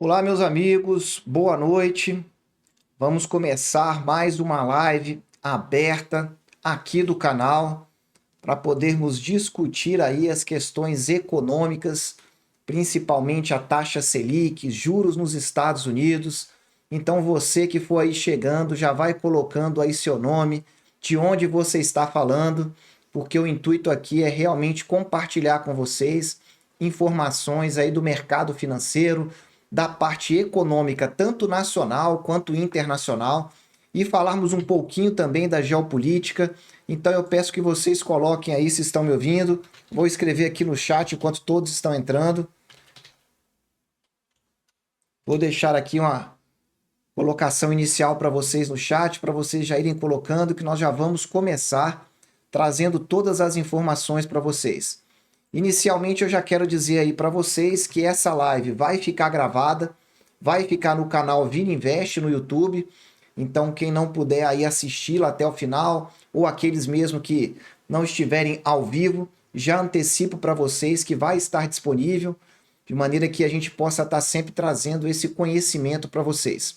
Olá, meus amigos, boa noite. Vamos começar mais uma live aberta aqui do canal para podermos discutir aí as questões econômicas, principalmente a taxa Selic, juros nos Estados Unidos. Então, você que for aí chegando, já vai colocando aí seu nome, de onde você está falando, porque o intuito aqui é realmente compartilhar com vocês informações aí do mercado financeiro, da parte econômica, tanto nacional quanto internacional, e falarmos um pouquinho também da geopolítica. Então eu peço que vocês coloquem aí se estão me ouvindo. Vou escrever aqui no chat enquanto todos estão entrando. Vou deixar aqui uma colocação inicial para vocês no chat, para vocês já irem colocando, que nós já vamos começar trazendo todas as informações para vocês. Inicialmente eu já quero dizer aí para vocês que essa live vai ficar gravada, vai ficar no canal Vini Invest no YouTube. Então quem não puder aí assisti-la até o final, ou aqueles mesmo que não estiverem ao vivo, já antecipo para vocês que vai estar disponível, de maneira que a gente possa estar sempre trazendo esse conhecimento para vocês.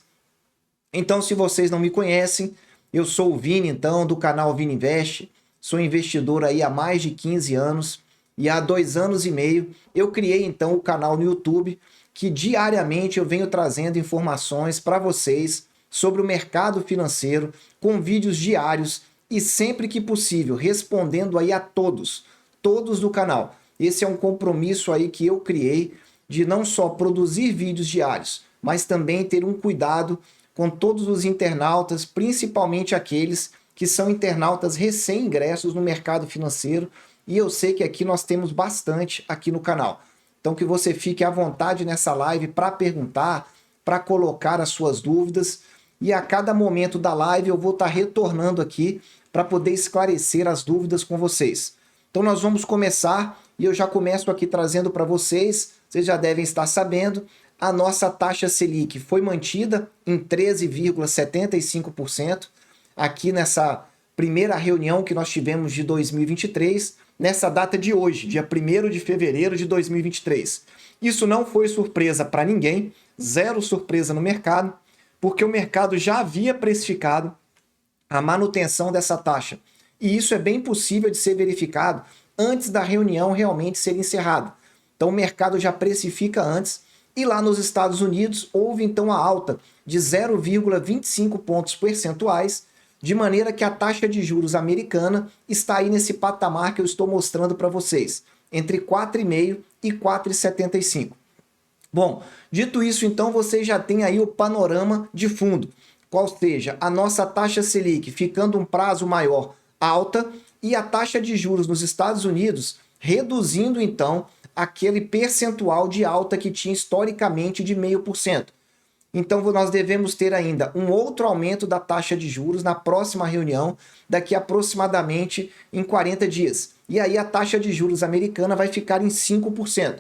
Então, se vocês não me conhecem, eu sou o Vini, então, do canal Vini Invest, sou investidor aí há mais de 15 anos, e há 2 anos e meio eu criei então o canal no YouTube, que diariamente eu venho trazendo informações para vocês sobre o mercado financeiro, com vídeos diários e sempre que possível, respondendo aí a todos do canal. Esse é um compromisso aí que eu criei de não só produzir vídeos diários, mas também ter um cuidado com todos os internautas, principalmente aqueles que são internautas recém-ingressos no mercado financeiro, e eu sei que aqui nós temos bastante aqui no canal. Então que você fique à vontade nessa live para perguntar, para colocar as suas dúvidas, e a cada momento da live eu vou estar retornando aqui para poder esclarecer as dúvidas com vocês. Então nós vamos começar, e eu já começo aqui trazendo para vocês, vocês já devem estar sabendo, a nossa taxa Selic foi mantida em 13,75% aqui nessa primeira reunião que nós tivemos de 2023, nessa data de hoje, dia 1º de fevereiro de 2023. Isso não foi surpresa para ninguém, zero surpresa no mercado, porque o mercado já havia precificado a manutenção dessa taxa. E isso é bem possível de ser verificado antes da reunião realmente ser encerrada. Então o mercado já precifica antes, e lá nos Estados Unidos houve então a alta de 0,25 pontos percentuais, de maneira que a taxa de juros americana está aí nesse patamar que eu estou mostrando para vocês, entre 4,5% e 4,75%. Bom, dito isso, então vocês já têm aí o panorama de fundo, qual seja a nossa taxa Selic ficando um prazo maior alta e a taxa de juros nos Estados Unidos reduzindo então aquele percentual de alta que tinha historicamente de 0,5%. Então nós devemos ter ainda um outro aumento da taxa de juros na próxima reunião, daqui aproximadamente em 40 dias. E aí a taxa de juros americana vai ficar em 5%.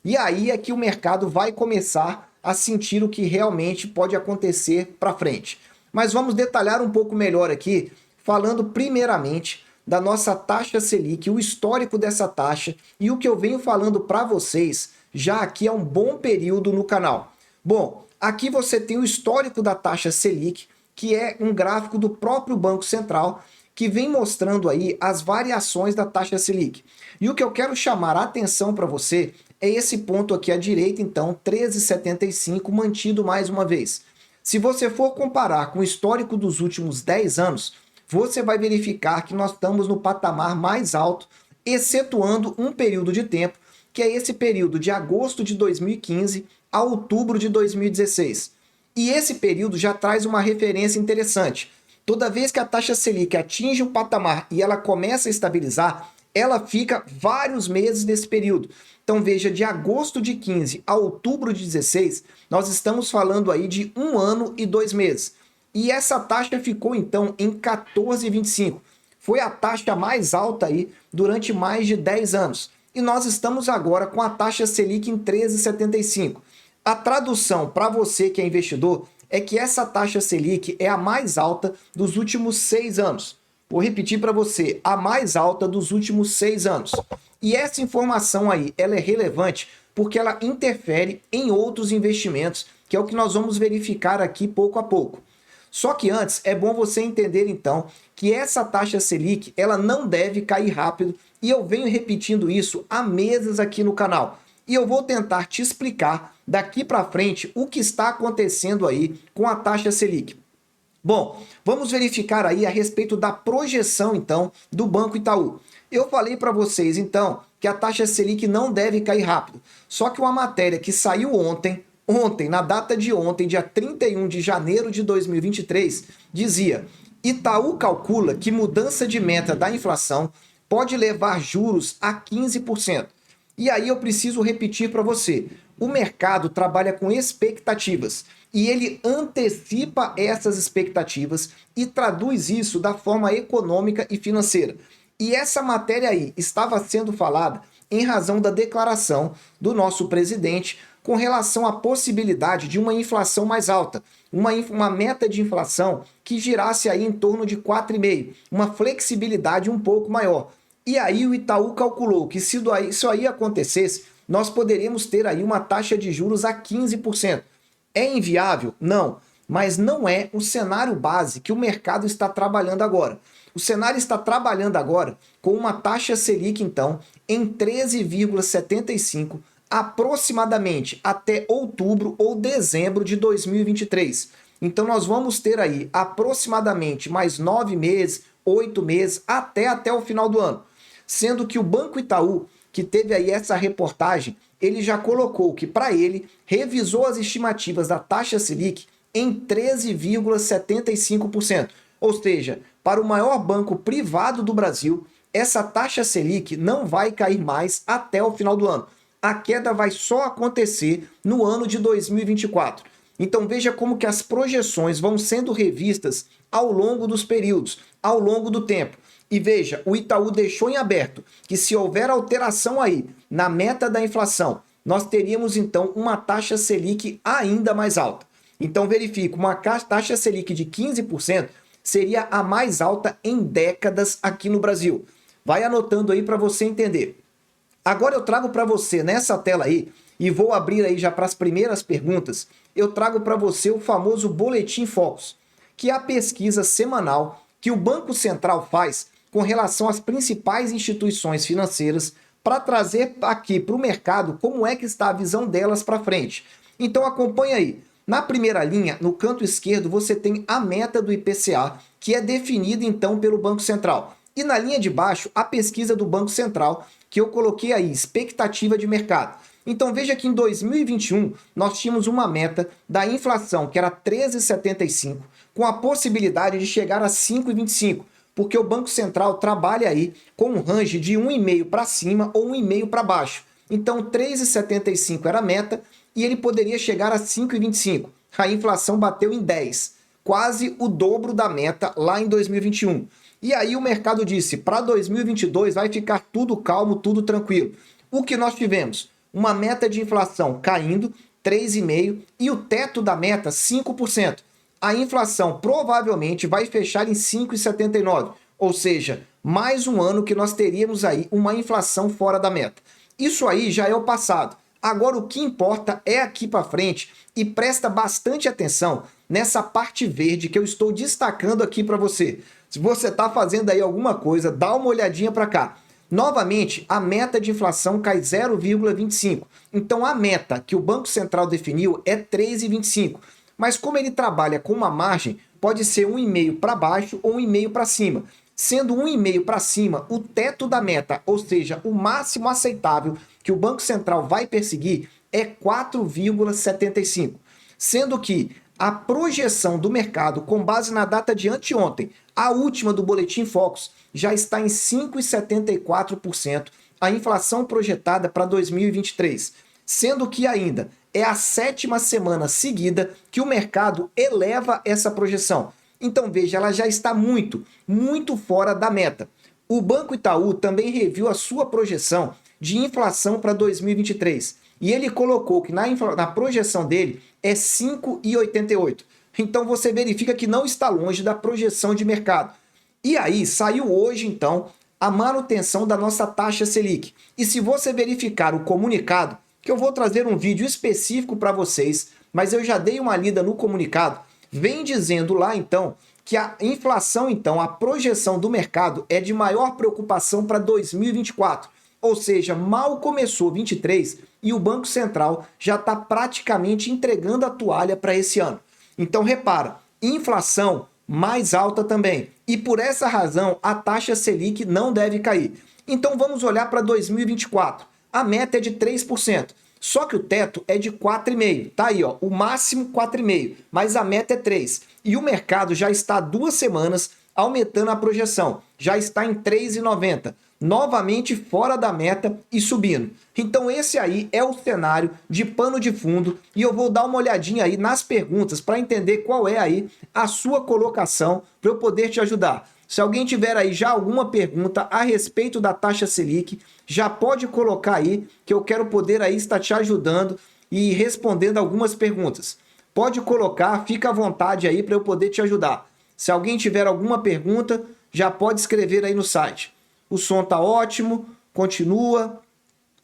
E aí é que o mercado vai começar a sentir o que realmente pode acontecer para frente. Mas vamos detalhar um pouco melhor aqui, falando primeiramente da nossa taxa Selic, o histórico dessa taxa e o que eu venho falando para vocês já aqui há um bom período no canal. Bom, aqui você tem o histórico da taxa Selic, que é um gráfico do próprio Banco Central, que vem mostrando aí as variações da taxa Selic. E o que eu quero chamar a atenção para você é esse ponto aqui à direita, então, 13,75, mantido mais uma vez. Se você for comparar com o histórico dos últimos 10 anos, você vai verificar que nós estamos no patamar mais alto, excetuando um período de tempo, que é esse período de agosto de 2015 a outubro de 2016. E esse período já traz uma referência interessante. Toda vez que a taxa Selic atinge um patamar e ela começa a estabilizar, ela fica vários meses nesse período. Então veja, de agosto de 15 a outubro de 16, nós estamos falando aí de 1 ano e 2 meses. E essa taxa ficou então em 14,25. Foi a taxa mais alta aí durante mais de 10 anos. E nós estamos agora com a taxa Selic em 13,75. A tradução para você que é investidor é que essa taxa Selic é a mais alta dos últimos 6 anos. Vou repetir para você, a mais alta dos últimos 6 anos. E essa informação aí, ela é relevante porque ela interfere em outros investimentos, que é o que nós vamos verificar aqui pouco a pouco. Só que antes é bom você entender então que essa taxa Selic ela não deve cair rápido e eu venho repetindo isso há meses aqui no canal. E eu vou tentar te explicar daqui para frente o que está acontecendo aí com a taxa Selic. Bom, vamos verificar aí a respeito da projeção então do Banco Itaú. Eu falei para vocês então que a taxa Selic não deve cair rápido. Só que uma matéria que saiu ontem, na data de ontem, dia 31 de janeiro de 2023, dizia: Itaú calcula que mudança de meta da inflação pode levar juros a 15%. E aí eu preciso repetir para você, o mercado trabalha com expectativas e ele antecipa essas expectativas e traduz isso da forma econômica e financeira. E essa matéria aí estava sendo falada em razão da declaração do nosso presidente com relação à possibilidade de uma inflação mais alta, uma meta de inflação que girasse aí em torno de 4,5%, uma flexibilidade um pouco maior. E aí o Itaú calculou que se isso aí acontecesse, nós poderíamos ter aí uma taxa de juros a 15%. É inviável? Não, mas não é o cenário base que o mercado está trabalhando agora. O cenário está trabalhando agora com uma taxa Selic, então, em 13,75%, aproximadamente até outubro ou dezembro de 2023. Então nós vamos ter aí aproximadamente mais 9 meses, 8 meses, até o final do ano. Sendo que o Banco Itaú, que teve aí essa reportagem, ele já colocou que para ele revisou as estimativas da taxa Selic em 13,75%. Ou seja, para o maior banco privado do Brasil, essa taxa Selic não vai cair mais até o final do ano. A queda vai só acontecer no ano de 2024. Então veja como que as projeções vão sendo revistas ao longo dos períodos, ao longo do tempo. E veja, o Itaú deixou em aberto que se houver alteração aí na meta da inflação, nós teríamos então uma taxa Selic ainda mais alta. Então verifique, uma taxa Selic de 15% seria a mais alta em décadas aqui no Brasil. Vai anotando aí para você entender. Agora eu trago para você nessa tela aí, e vou abrir aí já para as primeiras perguntas, eu trago para você o famoso Boletim Focus, que é a pesquisa semanal que o Banco Central faz com relação às principais instituições financeiras para trazer aqui para o mercado como é que está a visão delas para frente. Então acompanha aí. Na primeira linha, no canto esquerdo, você tem a meta do IPCA, que é definida então pelo Banco Central. E na linha de baixo, a pesquisa do Banco Central, que eu coloquei aí, expectativa de mercado. Então veja que em 2021 nós tínhamos uma meta da inflação que era 13,75, com a possibilidade de chegar a 5,25, porque o Banco Central trabalha aí com um range de 1,5 para cima ou 1,5 para baixo. Então 13,75 era a meta e ele poderia chegar a 5,25. A inflação bateu em 10, quase o dobro da meta lá em 2021. E aí o mercado disse, para 2022 vai ficar tudo calmo, tudo tranquilo. O que nós tivemos? Uma meta de inflação caindo, 3,5%, e o teto da meta, 5%. A inflação provavelmente vai fechar em 5,79%, ou seja, mais um ano que nós teríamos aí uma inflação fora da meta. Isso aí já é o passado. Agora o que importa é aqui para frente e presta bastante atenção nessa parte verde que eu estou destacando aqui para você. Se você está fazendo aí alguma coisa, dá uma olhadinha para cá. Novamente, a meta de inflação cai 0,25. Então a meta que o Banco Central definiu é 3,25. Mas como ele trabalha com uma margem, pode ser 1,5 para baixo ou 1,5 para cima. Sendo 1,5 para cima o teto da meta, ou seja, o máximo aceitável que o Banco Central vai perseguir é 4,75. Sendo que a projeção do mercado, com base na data de anteontem, a última do Boletim Focus, já está em 5,74% a inflação projetada para 2023. Sendo que ainda é a 7ª semana seguida que o mercado eleva essa projeção. Então veja, ela já está muito fora da meta. O Banco Itaú também reviu a sua projeção de inflação para 2023. E ele colocou que na projeção dele é 5,88. Então você verifica que não está longe da projeção de mercado. E aí saiu hoje então a manutenção da nossa taxa Selic. E se você verificar o comunicado, que eu vou trazer um vídeo específico para vocês, mas eu já dei uma lida no comunicado, vem dizendo lá então que a inflação, então, a projeção do mercado é de maior preocupação para 2024. Ou seja, mal começou 23 e o Banco Central já está praticamente entregando a toalha para esse ano. Então repara, inflação mais alta também. E por essa razão a taxa Selic não deve cair. Então vamos olhar para 2024. A meta é de 3%. Só que o teto é de 4,5%. Tá aí, ó, o máximo 4,5%, mas a meta é 3%. E o mercado já está há 2 semanas aumentando a projeção. Já está em 3,90%. Novamente fora da meta e subindo. Então esse aí é o cenário de pano de fundo e eu vou dar uma olhadinha aí nas perguntas para entender qual é aí a sua colocação para eu poder te ajudar. Se alguém tiver aí já alguma pergunta a respeito da taxa Selic, já pode colocar aí que eu quero poder aí estar te ajudando e respondendo algumas perguntas. Pode colocar, fica à vontade aí para eu poder te ajudar. Se alguém tiver alguma pergunta, já pode escrever aí no site. O som tá ótimo, continua.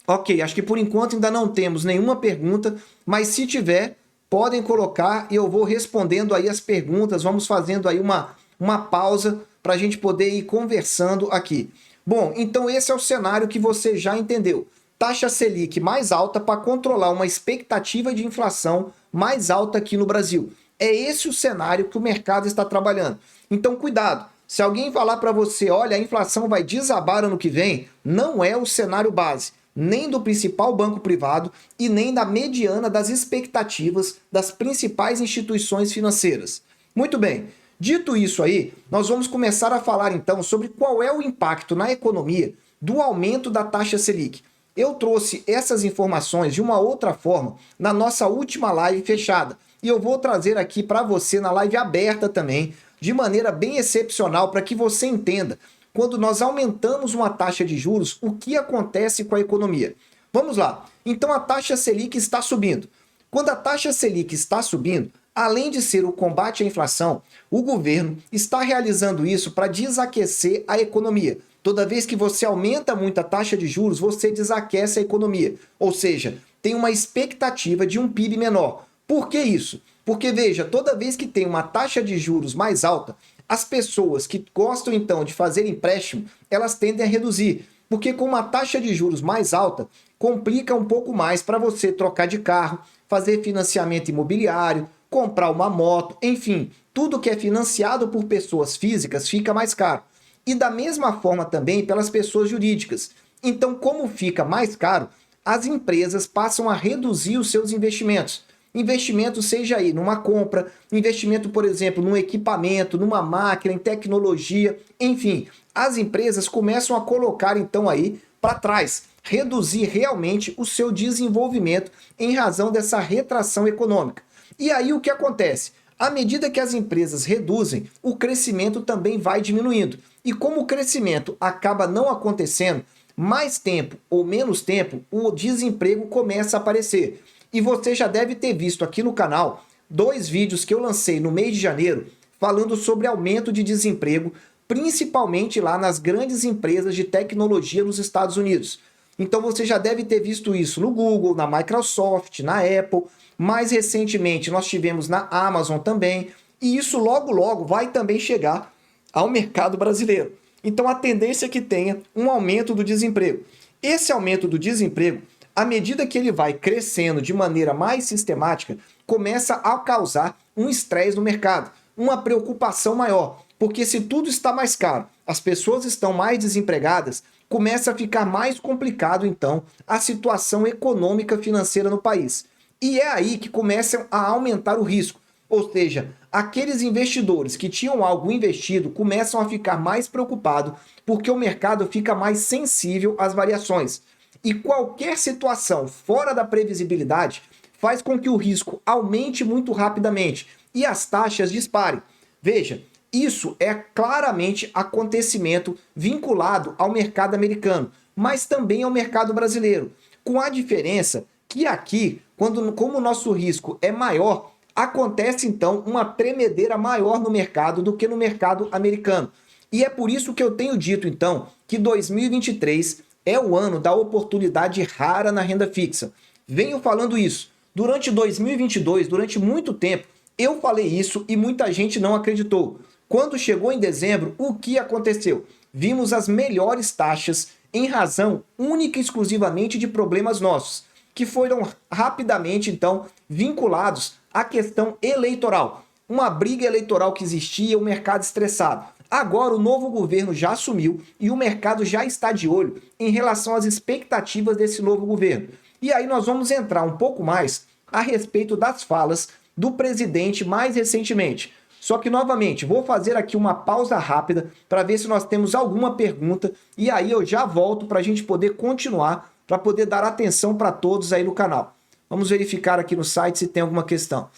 Ok, acho que por enquanto ainda não temos nenhuma pergunta, mas se tiver, podem colocar e eu vou respondendo aí as perguntas. Vamos fazendo aí uma pausa para a gente poder ir conversando aqui. Bom, então esse é o cenário que você já entendeu. Taxa Selic mais alta para controlar uma expectativa de inflação mais alta aqui no Brasil. É esse o cenário que o mercado está trabalhando. Então cuidado. Se alguém falar para você, olha, a inflação vai desabar ano que vem, não é o cenário base, nem do principal banco privado e nem da mediana das expectativas das principais instituições financeiras. Muito bem, dito isso aí, nós vamos começar a falar então sobre qual é o impacto na economia do aumento da taxa Selic. Eu trouxe essas informações de uma outra forma na nossa última live fechada e eu vou trazer aqui para você na live aberta também, de maneira bem excepcional para que você entenda, quando nós aumentamos uma taxa de juros, o que acontece com a economia. Vamos lá. Então a taxa Selic está subindo. Quando a taxa Selic está subindo, além de ser o combate à inflação, o governo está realizando isso para desaquecer a economia. Toda vez que você aumenta muito a taxa de juros, você desaquece a economia. Ou seja, tem uma expectativa de um PIB menor. Por que isso? Porque, veja, toda vez que tem uma taxa de juros mais alta, as pessoas que gostam, então, de fazer empréstimo, elas tendem a reduzir. Porque com uma taxa de juros mais alta, complica um pouco mais para você trocar de carro, fazer financiamento imobiliário, comprar uma moto, enfim, tudo que é financiado por pessoas físicas fica mais caro. E da mesma forma também pelas pessoas jurídicas. Então, como fica mais caro, as empresas passam a reduzir os seus investimentos. Investimento seja aí numa compra, investimento, por exemplo, num equipamento, numa máquina, em tecnologia, enfim, as empresas começam a colocar então aí para trás, reduzir realmente o seu desenvolvimento em razão dessa retração econômica. E aí o que acontece? À medida que as empresas reduzem, o crescimento também vai diminuindo. E como o crescimento acaba não acontecendo, mais tempo ou menos tempo, o desemprego começa a aparecer. E você já deve ter visto aqui no canal 2 vídeos que eu lancei no mês de janeiro falando sobre aumento de desemprego, principalmente lá nas grandes empresas de tecnologia nos Estados Unidos. Então você já deve ter visto isso no Google, na Microsoft, na Apple. Mais recentemente nós tivemos na Amazon também. E isso logo logo vai também chegar ao mercado brasileiro. Então a tendência é que tenha um aumento do desemprego. Esse aumento do desemprego, à medida que ele vai crescendo de maneira mais sistemática, começa a causar um estresse no mercado, uma preocupação maior. Porque se tudo está mais caro, as pessoas estão mais desempregadas, começa a ficar mais complicado, então, a situação econômica financeira no país. E é aí que começam a aumentar o risco. Ou seja, aqueles investidores que tinham algo investido começam a ficar mais preocupados porque o mercado fica mais sensível às variações. E qualquer situação fora da previsibilidade faz com que o risco aumente muito rapidamente e as taxas disparem. Veja, isso é claramente acontecimento vinculado ao mercado americano, mas também ao mercado brasileiro, com a diferença que aqui, como o nosso risco é maior, acontece então uma tremedeira maior no mercado do que no mercado americano. E é por isso que eu tenho dito então que 2023 é o ano da oportunidade rara na renda fixa. Venho falando isso. Durante 2022, durante muito tempo, eu falei isso e muita gente não acreditou. Quando chegou em dezembro, o que aconteceu? Vimos as melhores taxas em razão única e exclusivamente de problemas nossos, que foram rapidamente, então, vinculados à questão eleitoral. Uma briga eleitoral que existia, o mercado estressado. Agora o novo governo já assumiu e o mercado já está de olho em relação às expectativas desse novo governo. E aí nós vamos entrar um pouco mais a respeito das falas do presidente mais recentemente. Só que, novamente, vou fazer aqui uma pausa rápida para ver se nós temos alguma pergunta e aí eu já volto para a gente poder continuar, para poder dar atenção para todos aí no canal. Vamos verificar aqui no site se tem alguma questão.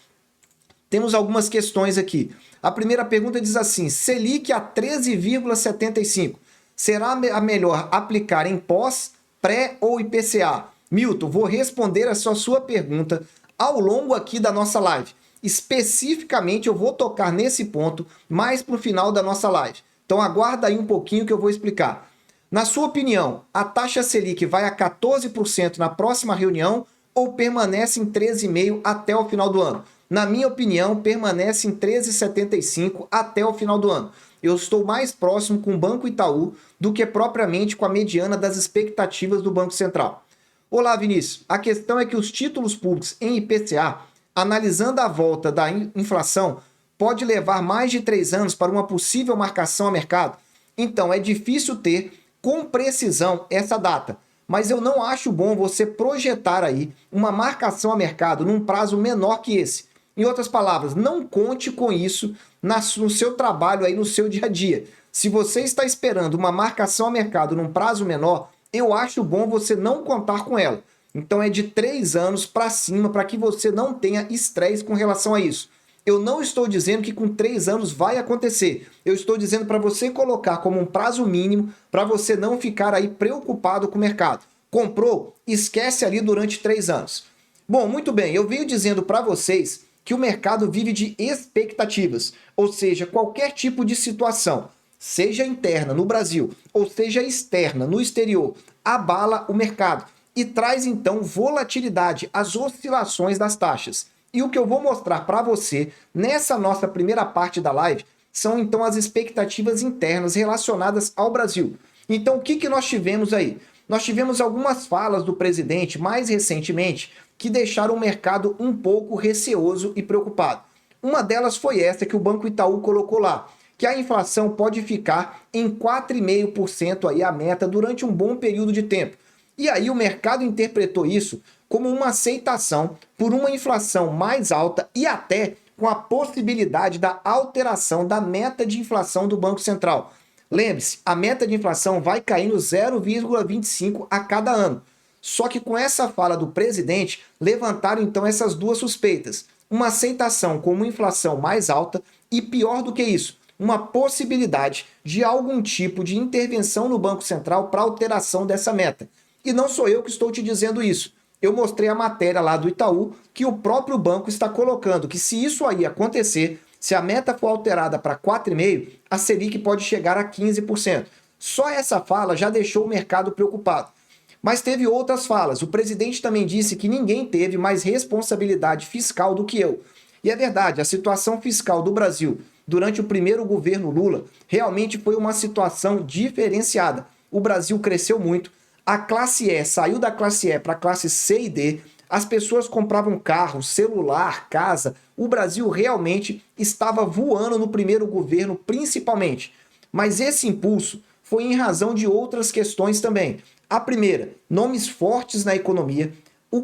Temos algumas questões aqui. A primeira pergunta diz assim: Selic a 13,75. Será a melhor aplicar em pós, pré ou IPCA? Milton, vou responder essa sua pergunta ao longo aqui da nossa live. Especificamente eu vou tocar nesse ponto mais para o final da nossa live. Então aguarda aí um pouquinho que eu vou explicar. Na sua opinião, a taxa Selic vai a 14% na próxima reunião ou permanece em 13,5% até o final do ano? Na minha opinião, permanece em 13,75 até o final do ano. Eu estou mais próximo com o Banco Itaú do que propriamente com a mediana das expectativas do Banco Central. Olá, Vinícius. A questão é que os títulos públicos em IPCA, analisando a volta da inflação, pode levar mais de 3 anos para uma possível marcação a mercado. Então, é difícil ter com precisão essa data. Mas eu não acho bom você projetar aí uma marcação a mercado num prazo menor que esse. Em outras palavras, não conte com isso no seu trabalho aí, no seu dia a dia. Se você está esperando uma marcação a mercado num prazo menor, eu acho bom você não contar com ela. Então é de 3 anos para cima para que você não tenha estresse com relação a isso. Eu não estou dizendo que com 3 anos vai acontecer. Eu estou dizendo para você colocar como um prazo mínimo para você não ficar aí preocupado com o mercado. Comprou? Esquece ali durante 3 anos. Bom, muito bem, eu venho dizendo para vocês que o mercado vive de expectativas, ou seja, qualquer tipo de situação, seja interna no Brasil ou seja externa no exterior, abala o mercado e traz então volatilidade, as oscilações das taxas. E o que eu vou mostrar para você nessa nossa primeira parte da live são então as expectativas internas relacionadas ao Brasil. Então o que nós tivemos aí? Nós tivemos algumas falas do presidente mais recentemente que deixaram o mercado um pouco receoso e preocupado. Uma delas foi essa que o Banco Itaú colocou lá, que a inflação pode ficar em 4,5% aí a meta durante um bom período de tempo. E aí o mercado interpretou isso como uma aceitação por uma inflação mais alta e até com a possibilidade da alteração da meta de inflação do Banco Central. Lembre-se, a meta de inflação vai caindo 0,25 a cada ano. Só que com essa fala do presidente, levantaram então essas duas suspeitas. Uma aceitação com uma inflação mais alta e, pior do que isso, uma possibilidade de algum tipo de intervenção no Banco Central para alteração dessa meta. E não sou eu que estou te dizendo isso. Eu mostrei a matéria lá do Itaú que o próprio banco está colocando que se isso aí acontecer, se a meta for alterada para 4,5%, a Selic pode chegar a 15%. Só essa fala já deixou o mercado preocupado. Mas teve outras falas. O presidente também disse que ninguém teve mais responsabilidade fiscal do que eu. E é verdade, a situação fiscal do Brasil durante o primeiro governo Lula realmente foi uma situação diferenciada. O Brasil cresceu muito, a classe E saiu da classe E para a classe C e D, as pessoas compravam carro, celular, casa. O Brasil realmente estava voando no primeiro governo, principalmente. Mas esse impulso foi em razão de outras questões também. A primeira, nomes fortes na economia,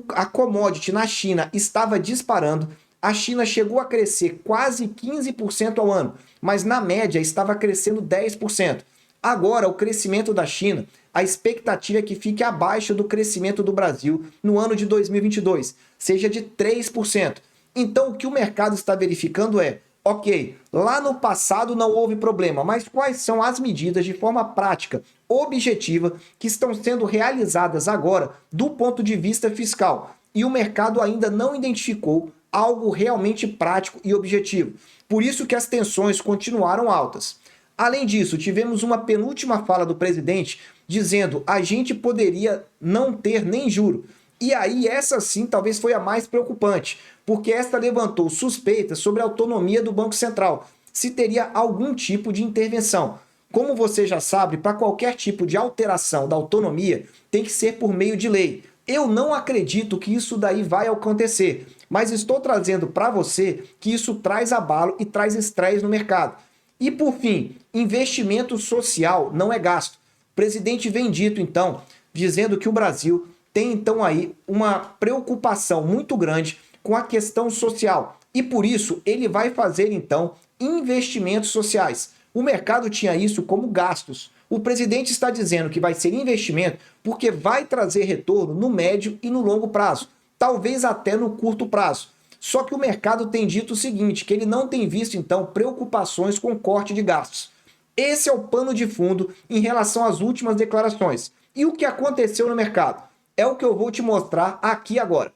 a commodity na China estava disparando, a China chegou a crescer quase 15% ao ano, mas na média estava crescendo 10%. Agora, o crescimento da China, a expectativa é que fique abaixo do crescimento do Brasil no ano de 2022, seja de 3%. Então, o que o mercado está verificando é, ok, lá no passado não houve problema, mas quais são as medidas de forma prática, objetiva, que estão sendo realizadas agora do ponto de vista fiscal? E o mercado ainda não identificou algo realmente prático e objetivo. Por isso que as tensões continuaram altas. Além disso, tivemos uma penúltima fala do presidente dizendo a gente poderia não ter nem juro. E aí essa sim talvez foi a mais preocupante, porque esta levantou suspeitas sobre a autonomia do Banco Central, se teria algum tipo de intervenção. Como você já sabe, para qualquer tipo de alteração da autonomia, tem que ser por meio de lei. Eu não acredito que isso daí vai acontecer, mas estou trazendo para você que isso traz abalo e traz estresse no mercado. E por fim, investimento social não é gasto. O presidente vem dito então, dizendo que o Brasil tem então aí uma preocupação muito grande com a questão social e por isso ele vai fazer então investimentos sociais. O mercado tinha isso como gastos. O presidente está dizendo que vai ser investimento porque vai trazer retorno no médio e no longo prazo, talvez até no curto prazo. Só que o mercado tem dito o seguinte, que ele não tem visto então preocupações com corte de gastos. Esse é o pano de fundo em relação às últimas declarações. E o que aconteceu no mercado? É o que eu vou te mostrar aqui agora.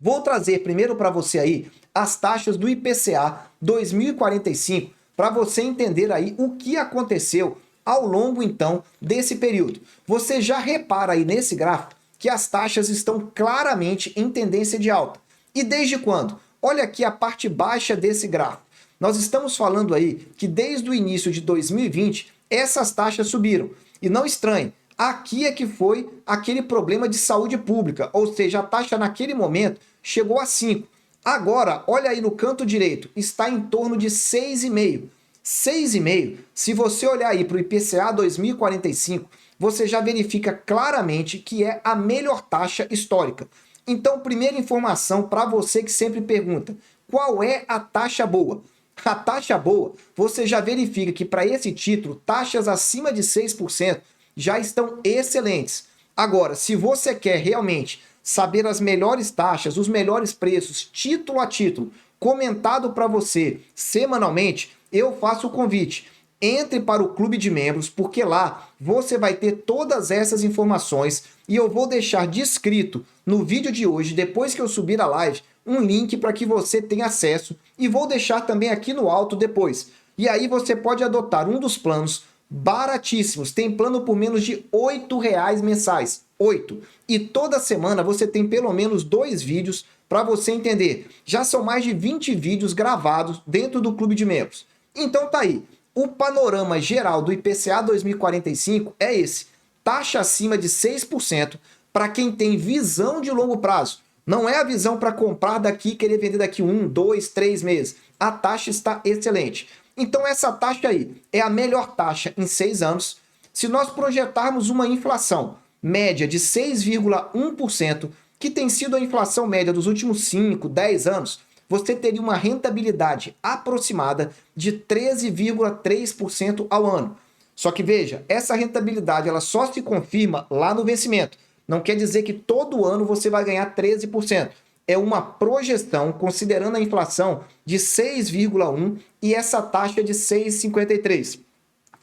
Vou trazer primeiro para você aí as taxas do IPCA 2045 para você entender aí o que aconteceu ao longo então desse período. Você já repara aí nesse gráfico que as taxas estão claramente em tendência de alta. E desde quando? Olha aqui a parte baixa desse gráfico. Nós estamos falando aí que desde o início de 2020 essas taxas subiram. E não estranhe, aqui é que foi aquele problema de saúde pública, ou seja, a taxa naquele momento chegou a 5. Agora, olha aí no canto direito, está em torno de 6,5. 6,5, se você olhar aí para o IPCA 2045, você já verifica claramente que é a melhor taxa histórica. Então, primeira informação para você que sempre pergunta, qual é a taxa boa? A taxa boa, você já verifica que para esse título, taxas acima de 6% já estão excelentes. Agora, se você quer realmente saber as melhores taxas, os melhores preços, título a título, comentado para você semanalmente, eu faço o convite. Entre para o clube de membros, porque lá você vai ter todas essas informações e eu vou deixar descrito no vídeo de hoje, depois que eu subir a live, um link para que você tenha acesso e vou deixar também aqui no alto depois. E aí você pode adotar um dos planos baratíssimos. Tem plano por menos de R$ 8 mensais. 8. E toda semana você tem pelo menos 2 vídeos para você entender. Já são mais de 20 vídeos gravados dentro do clube de membros. Então tá aí. O panorama geral do IPCA 2045 é esse. Taxa acima de 6% para quem tem visão de longo prazo. Não é a visão para comprar daqui e querer vender daqui 1, 2, 3 meses. A taxa está excelente. Então essa taxa aí é a melhor taxa em 6 anos. Se nós projetarmos uma inflação média de 6,1%, que tem sido a inflação média dos últimos 5, 10 anos, você teria uma rentabilidade aproximada de 13,3% ao ano. Só que veja, essa rentabilidade ela só se confirma lá no vencimento. Não quer dizer que todo ano você vai ganhar 13%. É uma projeção considerando a inflação de 6,1% e essa taxa de 6,53%.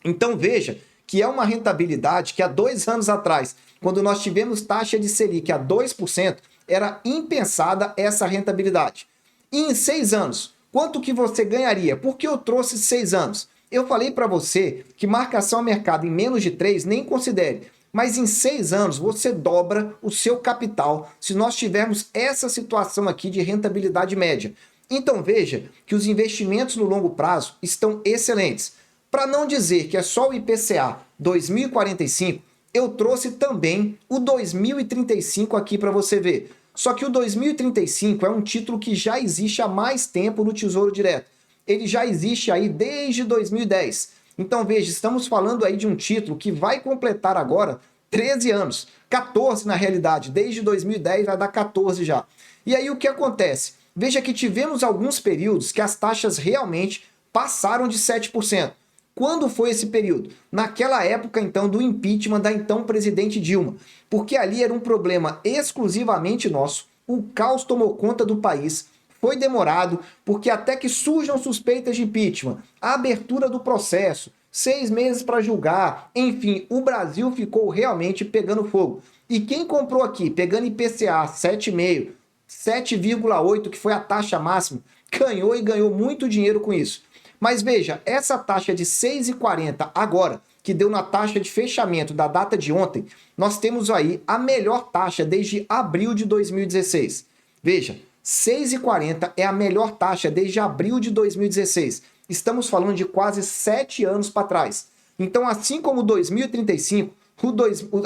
Então veja que é uma rentabilidade que há 2 anos atrás, quando nós tivemos taxa de Selic a 2%, era impensada essa rentabilidade. E em 6 anos, quanto que você ganharia? Por que eu trouxe 6 anos? Eu falei para você que marcação a mercado em menos de 3 nem considere, mas em 6 anos você dobra o seu capital se nós tivermos essa situação aqui de rentabilidade média. Então veja que os investimentos no longo prazo estão excelentes. Para não dizer que é só o IPCA 2045, eu trouxe também o 2035 aqui para você ver. Só que o 2035 é um título que já existe há mais tempo no Tesouro Direto. Ele já existe aí desde 2010. Então veja, estamos falando aí de um título que vai completar agora 13 anos. 14 na realidade, desde 2010 vai dar 14 já. E aí o que acontece? Veja que tivemos alguns períodos que as taxas realmente passaram de 7%. Quando foi esse período? Naquela época, então, do impeachment da então presidente Dilma. Porque ali era um problema exclusivamente nosso. O caos tomou conta do país. Foi demorado, porque até que surjam suspeitas de impeachment, a abertura do processo, 6 meses para julgar, enfim, o Brasil ficou realmente pegando fogo. E quem comprou aqui, pegando IPCA 7,5%, 7,8%, que foi a taxa máxima, ganhou e ganhou muito dinheiro com isso. Mas veja, essa taxa de 6,40 agora que deu na taxa de fechamento da data de ontem, nós temos aí a melhor taxa desde abril de 2016. Veja, 6,40 é a melhor taxa desde abril de 2016. Estamos falando de quase 7 anos para trás. Então, assim como 2035,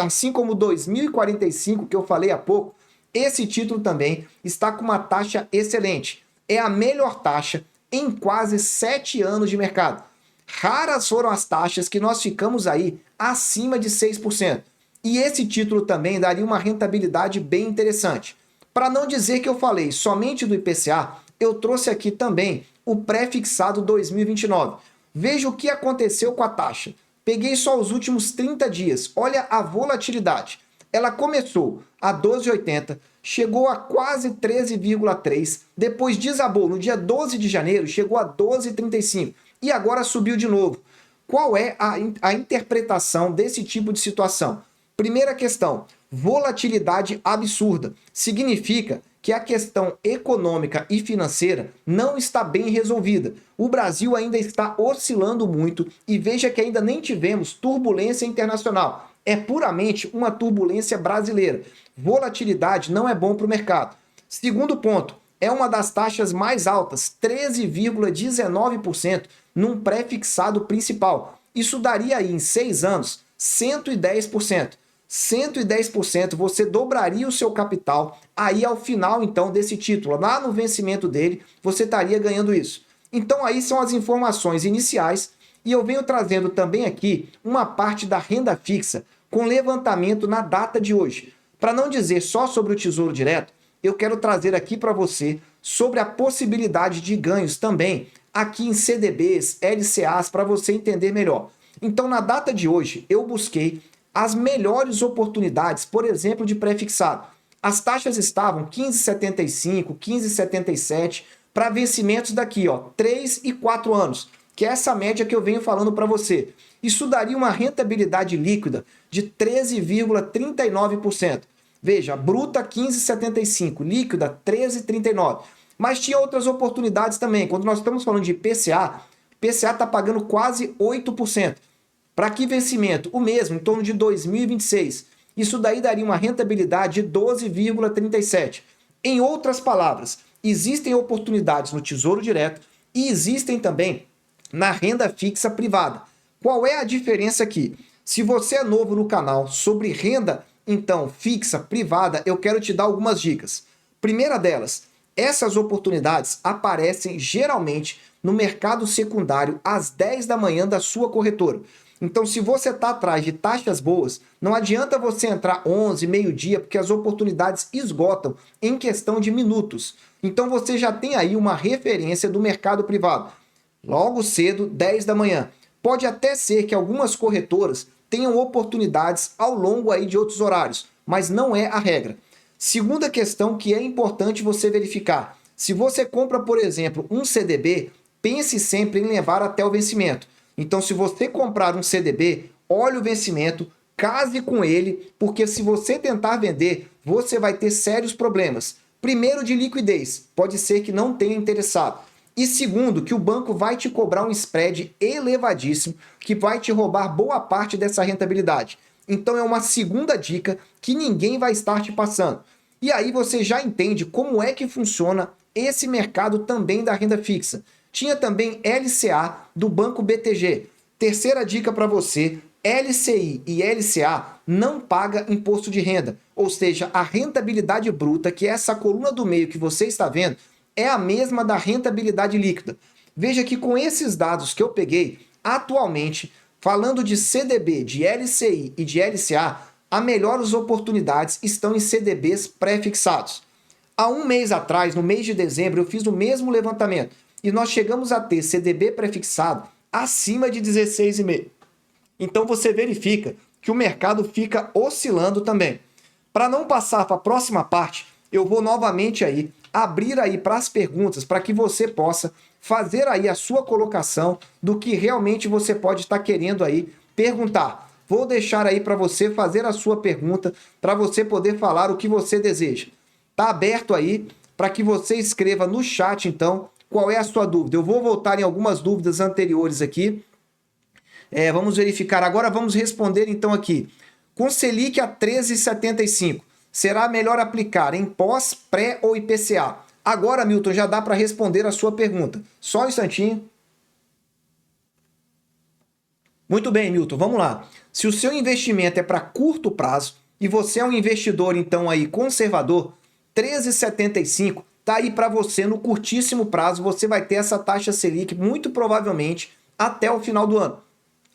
assim como 2045, que eu falei há pouco, esse título também está com uma taxa excelente. É a melhor taxa em quase 7 anos de mercado. Raras foram as taxas que nós ficamos aí acima de 6%. E esse título também daria uma rentabilidade bem interessante. Para não dizer que eu falei somente do IPCA, eu trouxe aqui também o pré-fixado 2029. Veja o que aconteceu com a taxa. Peguei só os últimos 30 dias. Olha a volatilidade. Ela começou a 12,80, chegou a quase 13,3, depois desabou no dia 12 de janeiro, chegou a 12,35 e agora subiu de novo. Qual é a interpretação desse tipo de situação? Primeira questão, volatilidade absurda. Significa que a questão econômica e financeira não está bem resolvida. O Brasil ainda está oscilando muito e veja que ainda nem tivemos turbulência internacional. É puramente uma turbulência brasileira. Volatilidade não é bom para o mercado. Segundo ponto, é uma das taxas mais altas, 13,19% num pré-fixado principal. Isso daria aí em 6 anos 110%. 110%, você dobraria o seu capital aí ao final então desse título, lá no vencimento dele, você estaria ganhando isso. Então aí são as informações iniciais e eu venho trazendo também aqui uma parte da renda fixa com levantamento na data de hoje. Para não dizer só sobre o Tesouro Direto, eu quero trazer aqui para você sobre a possibilidade de ganhos também aqui em CDBs, LCAs, para você entender melhor. Então na data de hoje eu busquei as melhores oportunidades, por exemplo, de pré-fixado. As taxas estavam 15,75, 15,77 para vencimentos daqui, 3 e 4 anos, que é essa média que eu venho falando para você. Isso daria uma rentabilidade líquida de 13,39%. Veja, bruta 15,75, líquida 13,39. Mas tinha outras oportunidades também. Quando nós estamos falando de IPCA, IPCA está pagando quase 8%. Para que vencimento? O mesmo, em torno de 2026. Isso daí daria uma rentabilidade de 12,37. Em outras palavras, existem oportunidades no Tesouro Direto e existem também na renda fixa privada. Qual é a diferença aqui? Se você é novo no canal sobre renda, então, fixa privada, eu quero te dar algumas dicas. Primeira delas, essas oportunidades aparecem geralmente no mercado secundário às 10 da manhã da sua corretora. Então, se você está atrás de taxas boas, não adianta você entrar 11, meio-dia, porque as oportunidades esgotam em questão de minutos. Então, você já tem aí uma referência do mercado privado. Logo cedo, 10 da manhã. Pode até ser que algumas corretoras tenham oportunidades ao longo aí de outros horários, mas não é a regra. Segunda questão que é importante você verificar. Se você compra, por exemplo, um CDB, pense sempre em levar até o vencimento. Então, se você comprar um CDB, olhe o vencimento, case com ele, porque se você tentar vender, você vai ter sérios problemas. Primeiro, de liquidez, pode ser que não tenha interessado. E segundo, que o banco vai te cobrar um spread elevadíssimo, que vai te roubar boa parte dessa rentabilidade. Então é uma segunda dica que ninguém vai estar te passando. E aí você já entende como é que funciona esse mercado também da renda fixa. Tinha também LCA do Banco BTG. Terceira dica para você, LCI e LCA não paga imposto de renda. Ou seja, a rentabilidade bruta, que é essa coluna do meio que você está vendo, é a mesma da rentabilidade líquida. Veja que com esses dados que eu peguei, atualmente, falando de CDB, de LCI e de LCA, as melhores oportunidades estão em CDBs pré-fixados. Há um mês atrás, no mês de dezembro, eu fiz o mesmo levantamento e nós chegamos a ter CDB pré-fixado acima de 16,5. Então você verifica que o mercado fica oscilando também. Para não passar para a próxima parte, eu vou novamente aí abrir aí para as perguntas, para que você possa fazer aí a sua colocação do que realmente você pode estar querendo aí perguntar. Vou deixar aí para você fazer a sua pergunta, para você poder falar o que você deseja. Tá aberto aí para que você escreva no chat, então, qual é a sua dúvida. Eu vou voltar em algumas dúvidas anteriores aqui. Vamos verificar agora, vamos responder então aqui. Com Selic a 13,75, será melhor aplicar em pós, pré ou IPCA? Agora, Milton, já dá para responder a sua pergunta. Só um instantinho. Muito bem, Milton, vamos lá. Se o seu investimento é para curto prazo e você é um investidor, então, aí conservador, 13,75 tá aí para você no curtíssimo prazo. Você vai ter essa taxa Selic muito provavelmente até o final do ano.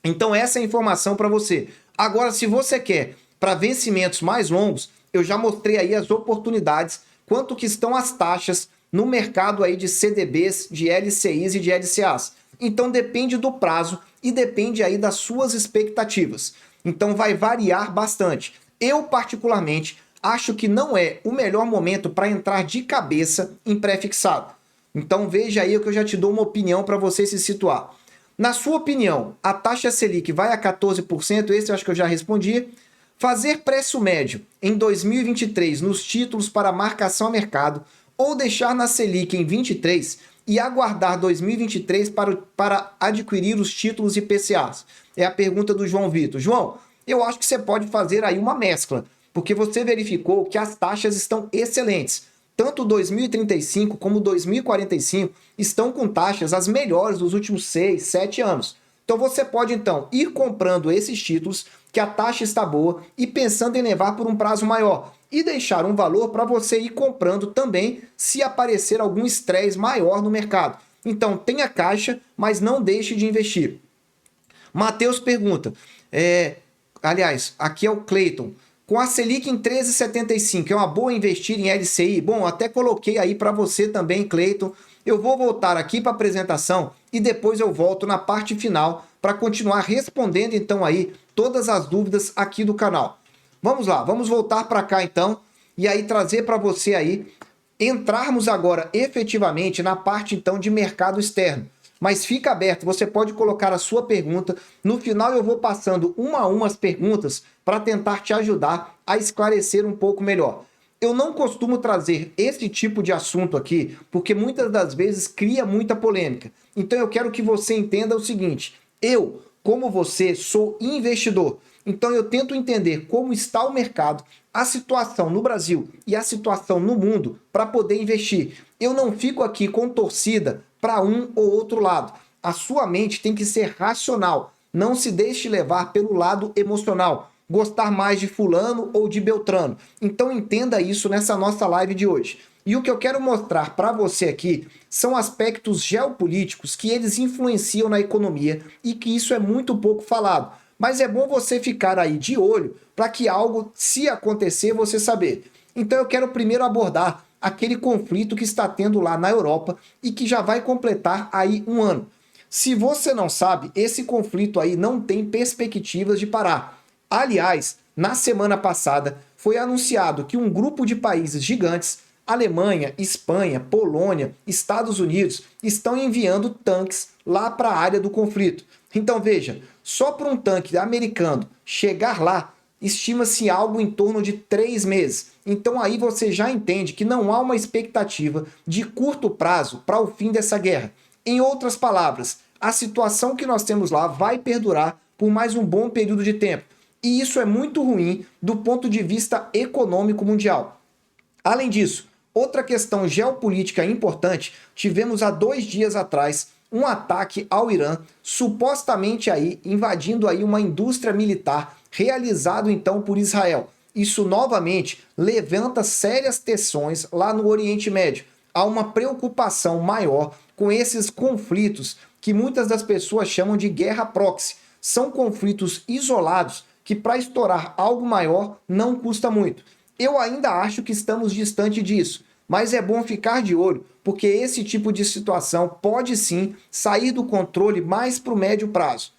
Então, essa é a informação para você. Agora, se você quer para vencimentos mais longos, eu já mostrei aí as oportunidades, quanto que estão as taxas no mercado aí de CDBs, de LCIs e de LCAs. Então, depende do prazo e depende aí das suas expectativas. Então, vai variar bastante. Eu, particularmente, acho que não é o melhor momento para entrar de cabeça em pré-fixado. Então, veja aí que eu já te dou uma opinião para você se situar. Na sua opinião, a taxa Selic vai a 14%? Esse eu acho que eu já respondi. Fazer preço médio em 2023 nos títulos para marcação a mercado ou deixar na Selic em 23 e aguardar 2023 para adquirir os títulos IPCAs? É a pergunta do João Vitor. João, eu acho que você pode fazer aí uma mescla, porque você verificou que as taxas estão excelentes. Tanto 2035 como 2045 estão com taxas as melhores dos últimos 6, 7 anos. Então você pode então ir comprando esses títulos, que a taxa está boa, e pensando em levar por um prazo maior. E deixar um valor para você ir comprando também se aparecer algum estresse maior no mercado. Então tenha caixa, mas não deixe de investir. Matheus pergunta, aliás, aqui é o Cleiton. Com a Selic em 13,75, é uma boa investir em LCI? Bom, até coloquei aí para você também, Cleiton. Eu vou voltar aqui para a apresentação e depois eu volto na parte final para continuar respondendo então aí todas as dúvidas aqui do canal. Vamos lá, vamos voltar para cá então e aí trazer para você aí entrarmos agora efetivamente na parte então de mercado externo. Mas fica aberto, você pode colocar a sua pergunta. No final eu vou passando uma a uma as perguntas para tentar te ajudar a esclarecer um pouco melhor. Eu não costumo trazer esse tipo de assunto aqui, porque muitas das vezes cria muita polêmica. Então eu quero que você entenda o seguinte, eu, como você, sou investidor. Então eu tento entender como está o mercado, a situação no Brasil e a situação no mundo para poder investir. Eu não fico aqui com torcida para um ou outro lado. A sua mente tem que ser racional. Não se deixe levar pelo lado emocional. Gostar mais de fulano ou de Beltrano. Então entenda isso nessa nossa live de hoje. E o que eu quero mostrar para você aqui são aspectos geopolíticos que eles influenciam na economia e que isso é muito pouco falado. Mas é bom você ficar aí de olho para que algo, se acontecer, você saber. Então eu quero primeiro abordar aquele conflito que está tendo lá na Europa e que já vai completar aí um ano. Se você não sabe, esse conflito aí não tem perspectivas de parar. Aliás, na semana passada foi anunciado que um grupo de países gigantes, Alemanha, Espanha, Polônia, Estados Unidos, estão enviando tanques lá para a área do conflito. Então veja, só para um tanque americano chegar lá, estima-se algo em torno de 3 meses. Então aí você já entende que não há uma expectativa de curto prazo para o fim dessa guerra. Em outras palavras, a situação que nós temos lá vai perdurar por mais um bom período de tempo. E isso é muito ruim do ponto de vista econômico mundial. Além disso, outra questão geopolítica importante, tivemos há 2 dias atrás um ataque ao Irã, supostamente aí invadindo aí uma indústria militar realizado então por Israel. Isso novamente levanta sérias tensões lá no Oriente Médio. Há uma preocupação maior com esses conflitos que muitas das pessoas chamam de guerra proxy. São conflitos isolados que para estourar algo maior não custa muito. Eu ainda acho que estamos distante disso, mas é bom ficar de olho, porque esse tipo de situação pode sim sair do controle mais para o médio prazo.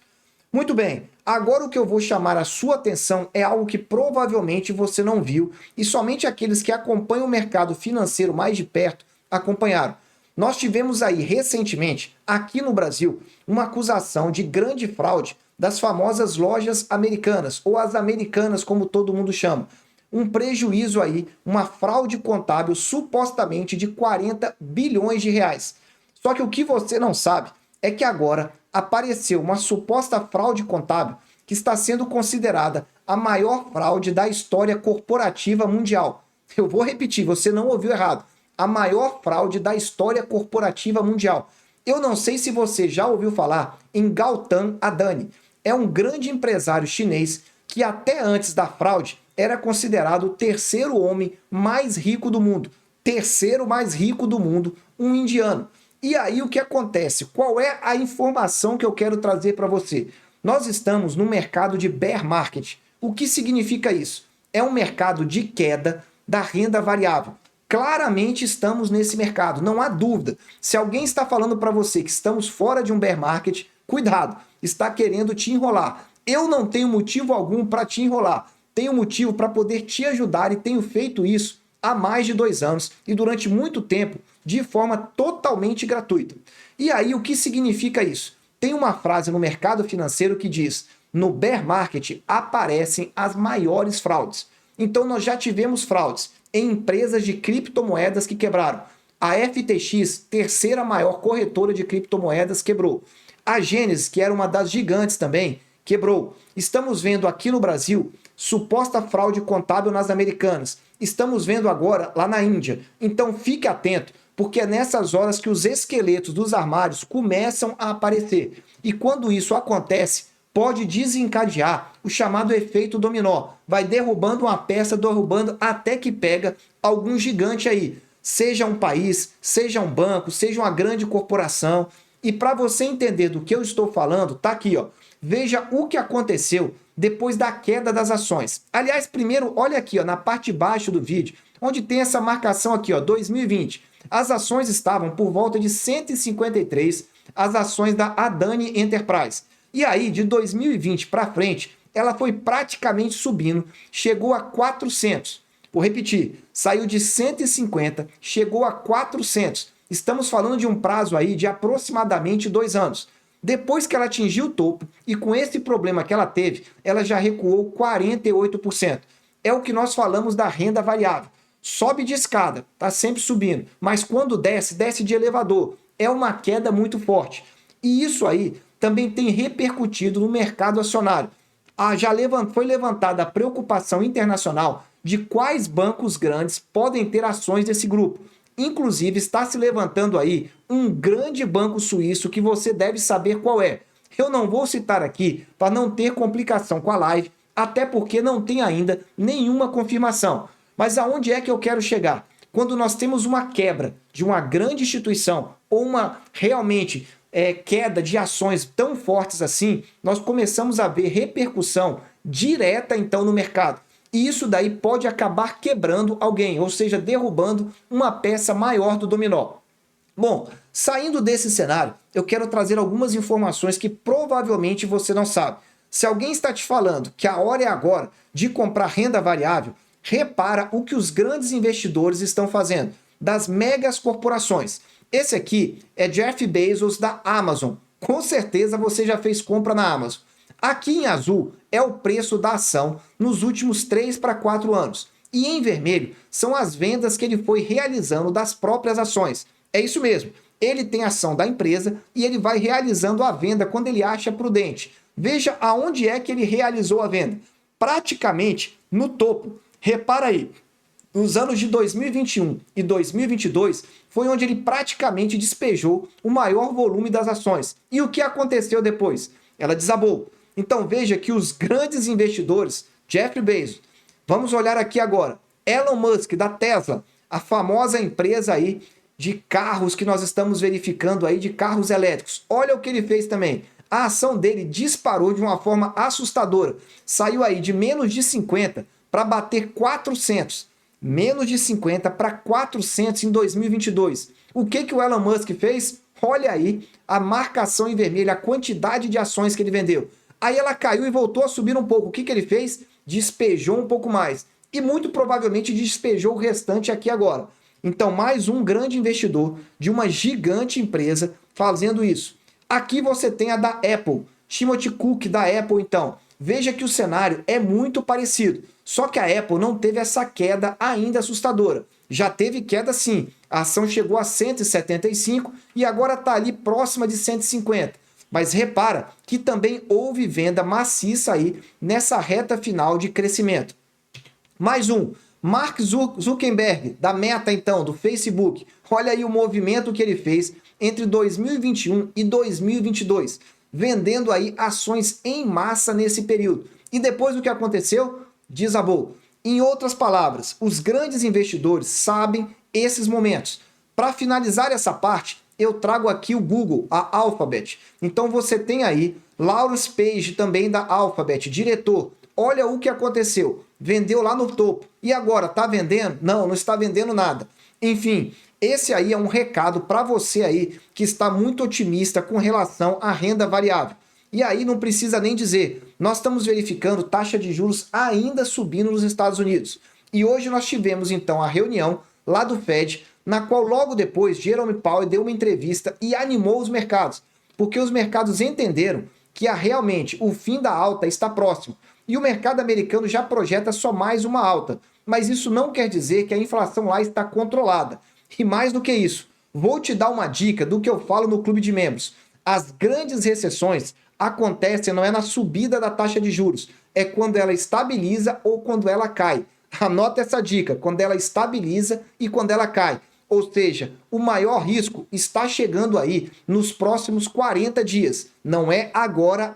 Muito bem, agora o que eu vou chamar a sua atenção é algo que provavelmente você não viu e somente aqueles que acompanham o mercado financeiro mais de perto acompanharam. Nós tivemos aí recentemente, aqui no Brasil, uma acusação de grande fraude das famosas lojas americanas, ou as americanas como todo mundo chama. Um prejuízo aí, uma fraude contábil supostamente de 40 bilhões de reais. Só que o que você não sabe é que agora apareceu uma suposta fraude contábil que está sendo considerada a maior fraude da história corporativa mundial. Eu vou repetir, você não ouviu errado. A maior fraude da história corporativa mundial. Eu não sei se você já ouviu falar em Gautam Adani. É um grande empresário chinês que até antes da fraude era considerado o terceiro homem mais rico do mundo. Terceiro mais rico do mundo, um indiano. E aí o que acontece? Qual é a informação que eu quero trazer para você? Nós estamos no mercado de bear market. O que significa isso? É um mercado de queda da renda variável. Claramente estamos nesse mercado, não há dúvida. Se alguém está falando para você que estamos fora de um bear market, cuidado, está querendo te enrolar. Eu não tenho motivo algum para te enrolar. Tenho motivo para poder te ajudar e tenho feito isso há mais de 2 anos e durante muito tempo de forma totalmente gratuita. E aí o que significa isso? Tem uma frase no mercado financeiro que diz: no bear market aparecem as maiores fraudes. Então nós já tivemos fraudes em empresas de criptomoedas que quebraram. A FTX, terceira maior corretora de criptomoedas, quebrou. A Gênesis, que era uma das gigantes também, quebrou. Estamos vendo aqui no Brasil suposta fraude contábil nas Americanas. Estamos vendo agora lá na Índia. Então fique atento, porque é nessas horas que os esqueletos dos armários começam a aparecer. E quando isso acontece, pode desencadear o chamado efeito dominó. Vai derrubando uma peça, derrubando até que pega algum gigante aí. Seja um país, seja um banco, seja uma grande corporação. E para você entender do que eu estou falando, tá aqui, ó. Veja o que aconteceu depois da queda das ações. Aliás, primeiro, olha aqui, ó, na parte de baixo do vídeo, onde tem essa marcação aqui, ó, 2020. As ações estavam por volta de 153, as ações da Adani Enterprise. E aí, de 2020 para frente, ela foi praticamente subindo, chegou a 400. Vou repetir, saiu de 150, chegou a 400. Estamos falando de um prazo aí de aproximadamente 2 anos. Depois que ela atingiu o topo, e com esse problema que ela teve, ela já recuou 48%. É o que nós falamos da renda variável. Sobe de escada, está sempre subindo, mas quando desce, desce de elevador. É uma queda muito forte. E isso aí também tem repercutido no mercado acionário. Foi levantada a preocupação internacional de quais bancos grandes podem ter ações desse grupo. Inclusive, está se levantando aí um grande banco suíço que você deve saber qual é. Eu não vou citar aqui para não ter complicação com a live, até porque não tem ainda nenhuma confirmação. Mas aonde é que eu quero chegar? Quando nós temos uma quebra de uma grande instituição ou uma realmente queda de ações tão fortes assim, nós começamos a ver repercussão direta então no mercado. E isso daí pode acabar quebrando alguém, ou seja, derrubando uma peça maior do dominó. Bom, saindo desse cenário, eu quero trazer algumas informações que provavelmente você não sabe. Se alguém está te falando que a hora é agora de comprar renda variável, repara o que os grandes investidores estão fazendo, das megas corporações. Esse aqui é Jeff Bezos da Amazon. Com certeza você já fez compra na Amazon. Aqui em azul é o preço da ação nos últimos 3 para 4 anos. E em vermelho são as vendas que ele foi realizando das próprias ações. É isso mesmo. Ele tem ação da empresa e ele vai realizando a venda quando ele acha prudente. Veja aonde é que ele realizou a venda. Praticamente no topo. Repara aí. Nos anos de 2021 e 2022 foi onde ele praticamente despejou o maior volume das ações. E o que aconteceu depois? Ela desabou. Então veja que os grandes investidores, Jeff Bezos, vamos olhar aqui agora, Elon Musk da Tesla, a famosa empresa aí de carros que nós estamos verificando aí, de carros elétricos. Olha o que ele fez também. A ação dele disparou de uma forma assustadora. Saiu aí de menos de 50 para bater 400. Menos de 50 para 400 em 2022. O que o Elon Musk fez? Olha aí a marcação em vermelho, a quantidade de ações que ele vendeu. Aí ela caiu e voltou a subir um pouco. O que ele fez? Despejou um pouco mais. E muito provavelmente despejou o restante aqui agora. Então, mais um grande investidor de uma gigante empresa fazendo isso. Aqui você tem a da Apple. Timothy Cook da Apple, então. Veja que o cenário é muito parecido. Só que a Apple não teve essa queda ainda assustadora. Já teve queda sim. A ação chegou a 175 e agora está ali próxima de 150. Mas repara que também houve venda maciça aí nessa reta final de crescimento. Mais um, Mark Zuckerberg, da Meta então, do Facebook. Olha aí o movimento que ele fez entre 2021 e 2022, vendendo aí ações em massa nesse período. E depois o que aconteceu? Desabou. Em outras palavras, os grandes investidores sabem esses momentos. Para finalizar essa parte, eu trago aqui o Google, a Alphabet. Então você tem aí Lawrence Page, também da Alphabet, diretor. Olha o que aconteceu. Vendeu lá no topo. E agora, está vendendo? Não, não está vendendo nada. Enfim, esse aí é um recado para você aí que está muito otimista com relação à renda variável. E aí não precisa nem dizer, nós estamos verificando taxa de juros ainda subindo nos Estados Unidos. E hoje nós tivemos então a reunião lá do Fed, na qual logo depois Jerome Powell deu uma entrevista e animou os mercados, porque os mercados entenderam que realmente o fim da alta está próximo. E o mercado americano já projeta só mais uma alta. Mas isso não quer dizer que a inflação lá está controlada. E mais do que isso, vou te dar uma dica do que eu falo no clube de membros. As grandes recessões acontecem não é na subida da taxa de juros, é quando ela estabiliza ou quando ela cai. Anota essa dica, quando ela estabiliza e quando ela cai. Ou seja, o maior risco está chegando aí nos próximos 40 dias. Não é agora.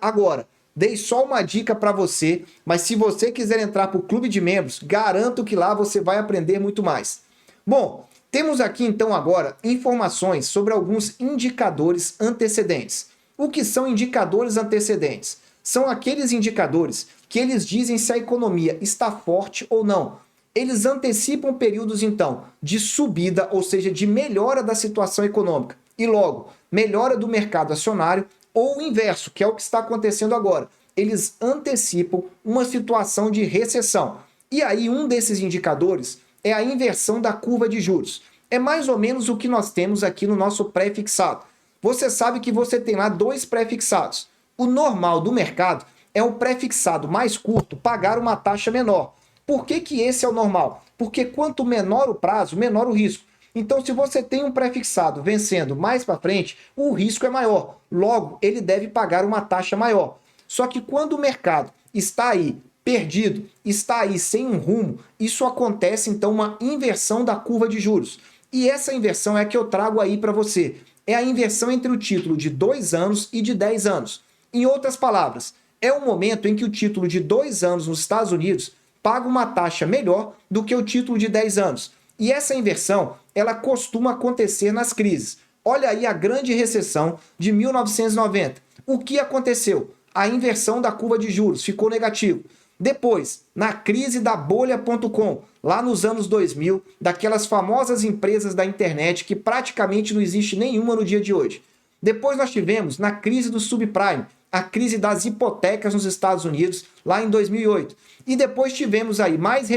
Dei só uma dica para você, mas se você quiser entrar para o clube de membros, garanto que lá você vai aprender muito mais. Bom, temos aqui então agora informações sobre alguns indicadores antecedentes. O que são indicadores antecedentes? São aqueles indicadores que eles dizem se a economia está forte ou não. Eles antecipam períodos, então, de subida, ou seja, de melhora da situação econômica. E logo, melhora do mercado acionário ou o inverso, que é o que está acontecendo agora. Eles antecipam uma situação de recessão. E aí, um desses indicadores é a inversão da curva de juros. É mais ou menos o que nós temos aqui no nosso pré-fixado. Você sabe que você tem lá dois pré-fixados. O normal do mercado é o pré-fixado mais curto pagar uma taxa menor. Por que esse é o normal? Porque quanto menor o prazo, menor o risco. Então, se você tem um pré-fixado vencendo mais para frente, o risco é maior. Logo, ele deve pagar uma taxa maior. Só que quando o mercado está aí perdido, está aí sem um rumo, isso acontece então uma inversão da curva de juros. E essa inversão é a que eu trago aí para você. É a inversão entre o título de 2 anos e de 10 anos. Em outras palavras, é o momento em que o título de 2 anos nos Estados Unidos paga uma taxa melhor do que o título de 10 anos. E essa inversão, ela costuma acontecer nas crises. Olha aí a grande recessão de 1990. O que aconteceu? A inversão da curva de juros ficou negativo. Depois, na crise da bolha.com, lá nos anos 2000, daquelas famosas empresas da internet que praticamente não existe nenhuma no dia de hoje. Depois nós tivemos, na crise do subprime, a crise das hipotecas nos Estados Unidos, lá em 2008. E depois tivemos aí, mais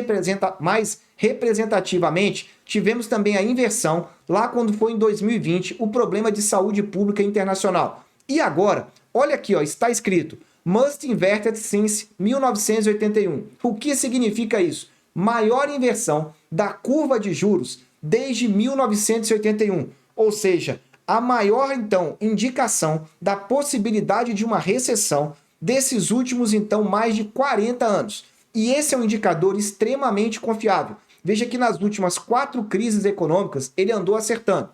representativamente, tivemos também a inversão, lá quando foi em 2020, o problema de saúde pública internacional. E agora, olha aqui, ó, está escrito, Must Inverted since 1981. O que significa isso? Maior inversão da curva de juros desde 1981. Ou seja, a maior, então, indicação da possibilidade de uma recessão desses últimos, então, mais de 40 anos. E esse é um indicador extremamente confiável. Veja que nas últimas 4 crises econômicas, ele andou acertando.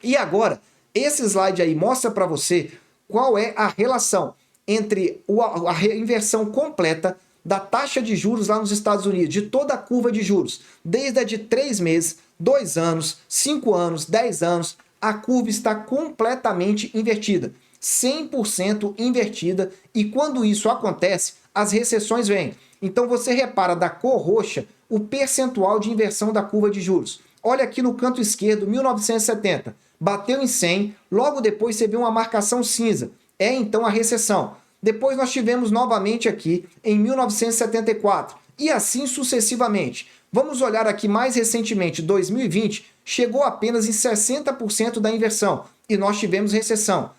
E agora, esse slide aí mostra para você qual é a relação entre a inversão completa da taxa de juros lá nos Estados Unidos, de toda a curva de juros, desde a de 3 meses, 2 anos, 5 anos, 10 anos, a curva está completamente invertida, 100% invertida, e quando isso acontece, as recessões vêm. Então você repara da cor roxa o percentual de inversão da curva de juros. Olha aqui no canto esquerdo, 1970, bateu em 100, logo depois você vê uma marcação cinza, é então a recessão. Depois nós tivemos novamente aqui em 1974 e assim sucessivamente. Vamos olhar aqui mais recentemente, 2020, chegou apenas em 60% da inversão e nós tivemos recessão.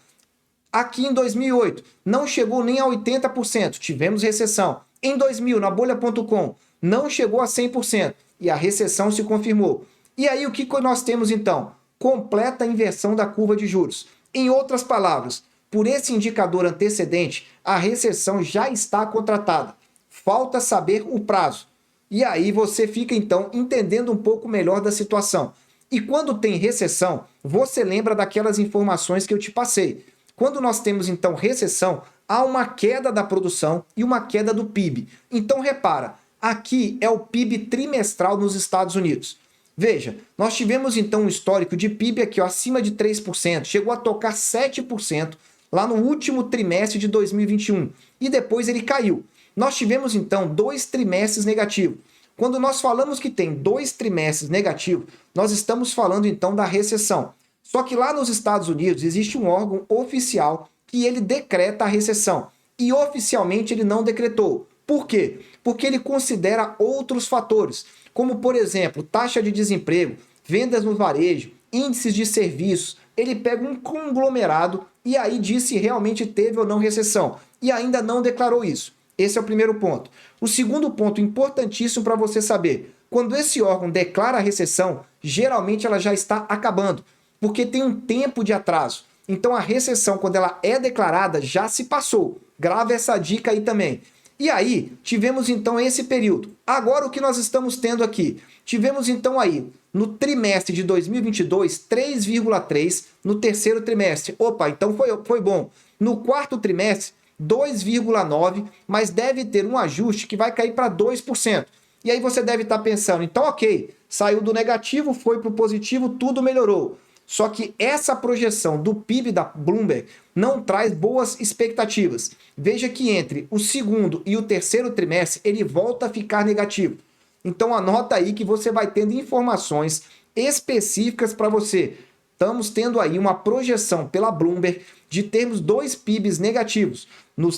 Aqui em 2008, não chegou nem a 80%, tivemos recessão. Em 2000, na bolha.com, não chegou a 100% e a recessão se confirmou. E aí o que nós temos então? Completa inversão da curva de juros. Em outras palavras, por esse indicador antecedente, a recessão já está contratada. Falta saber o prazo. E aí você fica então entendendo um pouco melhor da situação. E quando tem recessão, você lembra daquelas informações que eu te passei. Quando nós temos então recessão, há uma queda da produção e uma queda do PIB. Então repara, aqui é o PIB trimestral nos Estados Unidos. Veja, nós tivemos então um histórico de PIB aqui ó, acima de 3%, chegou a tocar 7% lá no último trimestre de 2021 e depois ele caiu. Nós tivemos então 2 trimestres negativos. Quando nós falamos que tem 2 trimestres negativos, nós estamos falando então da recessão. Só que lá nos Estados Unidos existe um órgão oficial que ele decreta a recessão e oficialmente ele não decretou. Por quê? Porque ele considera outros fatores, como por exemplo, taxa de desemprego, vendas no varejo, índices de serviços. Ele pega um conglomerado e aí diz se realmente teve ou não recessão e ainda não declarou isso. Esse é o primeiro ponto. O segundo ponto importantíssimo para você saber, quando esse órgão declara a recessão, geralmente ela já está acabando, porque tem um tempo de atraso. Então a recessão, quando ela é declarada, já se passou. Grava essa dica aí também. E aí, tivemos então esse período. Agora o que nós estamos tendo aqui? Tivemos então aí, no trimestre de 2022, 3,3% no terceiro trimestre. Opa, então foi bom. No quarto trimestre, 2,9%, mas deve ter um ajuste que vai cair para 2%. E aí você deve estar pensando, então ok, saiu do negativo, foi para o positivo, tudo melhorou. Só que essa projeção do PIB da Bloomberg não traz boas expectativas. Veja que entre o segundo e o terceiro trimestre ele volta a ficar negativo. Então anota aí que você vai tendo informações específicas para você. Estamos tendo aí uma projeção pela Bloomberg de termos 2 PIBs negativos no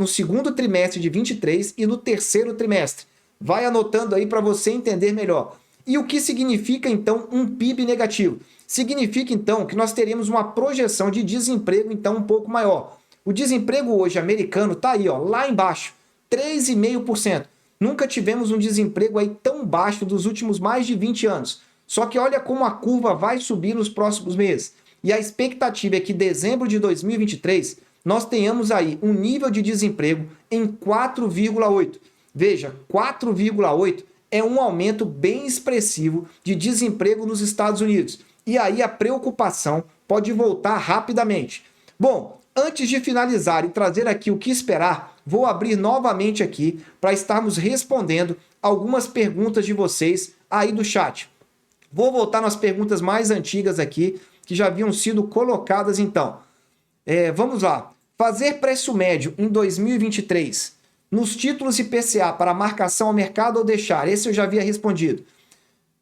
segundo trimestre de 23 e no terceiro trimestre. Vai anotando aí para você entender melhor. E o que significa então um PIB negativo? Significa então que nós teremos uma projeção de desemprego então um pouco maior. O desemprego hoje americano está aí, ó, lá embaixo, 3,5%. Nunca tivemos um desemprego aí tão baixo dos últimos mais de 20 anos. Só que olha como a curva vai subir nos próximos meses. E a expectativa é que em dezembro de 2023 nós tenhamos aí um nível de desemprego em 4,8%. Veja, 4,8% é um aumento bem expressivo de desemprego nos Estados Unidos. E aí a preocupação pode voltar rapidamente. Bom, antes de finalizar e trazer aqui o que esperar, vou abrir novamente aqui para estarmos respondendo algumas perguntas de vocês aí do chat. Vou voltar nas perguntas mais antigas aqui, que já haviam sido colocadas então. Vamos lá. Fazer preço médio em 2023 nos títulos IPCA para marcação ao mercado ou deixar? Esse eu já havia respondido.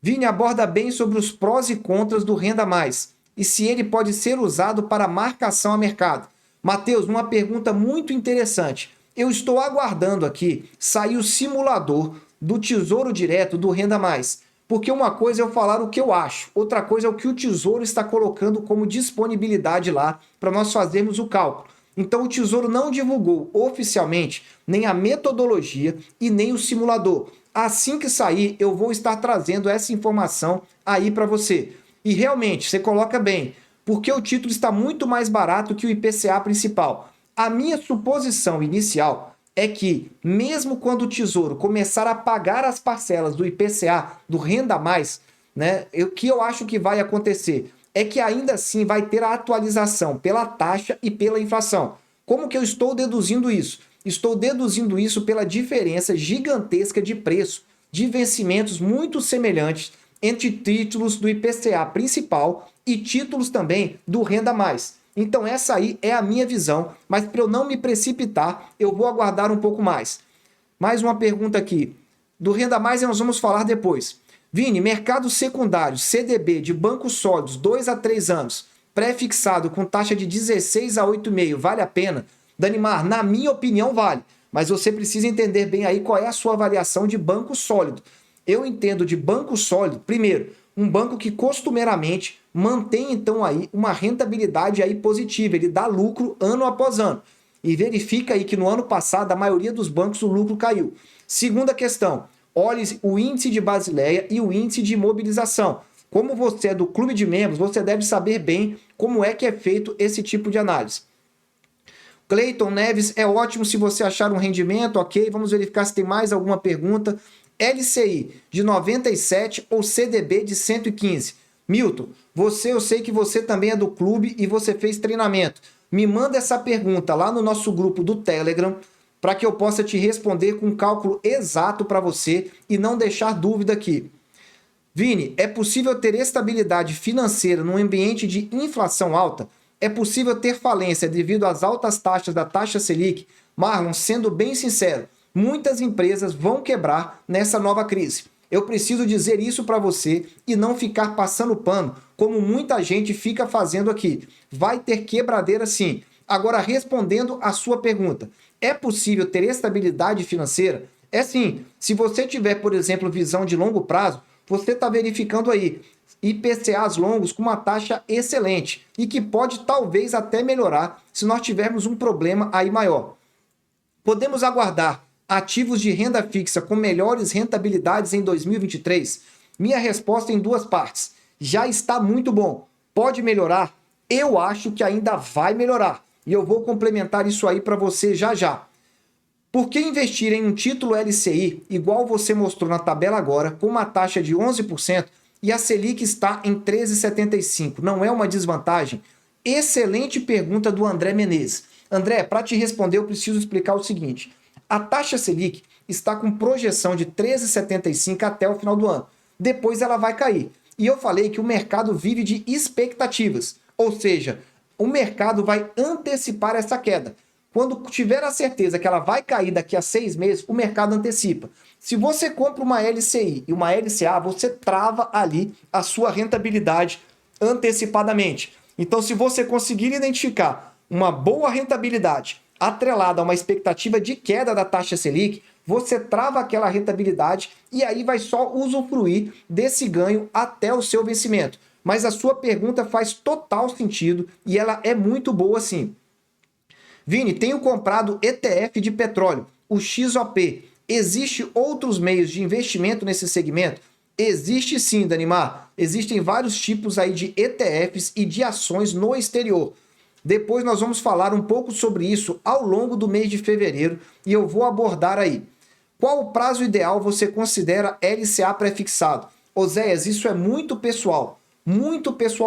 Vini aborda bem sobre os prós e contras do Renda Mais e se ele pode ser usado para marcação a mercado. Matheus, uma pergunta muito interessante. Eu estou aguardando aqui sair o simulador do Tesouro Direto do Renda Mais. Porque uma coisa é eu falar o que eu acho, outra coisa é o que o Tesouro está colocando como disponibilidade lá para nós fazermos o cálculo. Então o Tesouro não divulgou oficialmente nem a metodologia e nem o simulador. Assim que sair, eu vou estar trazendo essa informação aí para você. E realmente, você coloca bem, porque o título está muito mais barato que o IPCA principal. A minha suposição inicial é que, mesmo quando o Tesouro começar a pagar as parcelas do IPCA, do Renda Mais, né, o que eu acho que vai acontecer é que ainda assim vai ter a atualização pela taxa e pela inflação. Como que eu estou deduzindo isso? Estou deduzindo isso pela diferença gigantesca de preço de vencimentos muito semelhantes entre títulos do IPCA principal e títulos também do Renda Mais. Então essa aí é a minha visão, mas para eu não me precipitar, eu vou aguardar um pouco mais. Mais uma pergunta aqui. Do Renda Mais nós vamos falar depois. Vini, mercado secundário, CDB de bancos sólidos, 2 a 3 anos, pré-fixado com taxa de 16 a 8,5, vale a pena? Danimar, na minha opinião vale, mas você precisa entender bem aí qual é a sua avaliação de banco sólido. Eu entendo de banco sólido, primeiro, um banco que costumeiramente mantém então aí uma rentabilidade aí positiva, ele dá lucro ano após ano. E verifica aí que no ano passado a maioria dos bancos o lucro caiu. Segunda questão, olhe o índice de Basileia e o índice de imobilização. Como você é do clube de membros, você deve saber bem como é que é feito esse tipo de análise. Cleiton Neves, é ótimo se você achar um rendimento, ok. Vamos verificar se tem mais alguma pergunta. LCI de 97 ou CDB de 115? Milton, eu sei que você também é do clube e você fez treinamento. Me manda essa pergunta lá no nosso grupo do Telegram para que eu possa te responder com um cálculo exato para você e não deixar dúvida aqui. Vini, é possível ter estabilidade financeira num ambiente de inflação alta? É possível ter falência devido às altas taxas da taxa Selic? Marlon, sendo bem sincero, muitas empresas vão quebrar nessa nova crise. Eu preciso dizer isso para você e não ficar passando pano, como muita gente fica fazendo aqui. Vai ter quebradeira sim. Agora, respondendo a sua pergunta, é possível ter estabilidade financeira? É sim. Se você tiver, por exemplo, visão de longo prazo, você está verificando aí IPCAs longos com uma taxa excelente e que pode talvez até melhorar se nós tivermos um problema aí maior. Podemos aguardar ativos de renda fixa com melhores rentabilidades em 2023? Minha resposta em duas partes. Já está muito bom. Pode melhorar? Eu acho que ainda vai melhorar. E eu vou complementar isso aí para você já já. Por que investir em um título LCI, igual você mostrou na tabela agora, com uma taxa de 11% e a Selic está em 13,75? Não é uma desvantagem? Excelente pergunta do André Menezes. André, para te responder eu preciso explicar o seguinte. A taxa Selic está com projeção de 13,75 até o final do ano. Depois ela vai cair. E eu falei que o mercado vive de expectativas. Ou seja, o mercado vai antecipar essa queda. Quando tiver a certeza que ela vai cair daqui a 6 meses, o mercado antecipa. Se você compra uma LCI e uma LCA, você trava ali a sua rentabilidade antecipadamente. Então, se você conseguir identificar uma boa rentabilidade atrelada a uma expectativa de queda da taxa Selic, você trava aquela rentabilidade e aí vai só usufruir desse ganho até o seu vencimento. Mas a sua pergunta faz total sentido e ela é muito boa sim. Vini, tenho comprado ETF de petróleo, o XOP. Existe outros meios de investimento nesse segmento? Existe sim, Danimar. Existem vários tipos aí de ETFs e de ações no exterior. Depois nós vamos falar um pouco sobre isso ao longo do mês de fevereiro e eu vou abordar aí. Qual o prazo ideal você considera LCA prefixado? Oséias, isso é muito pessoal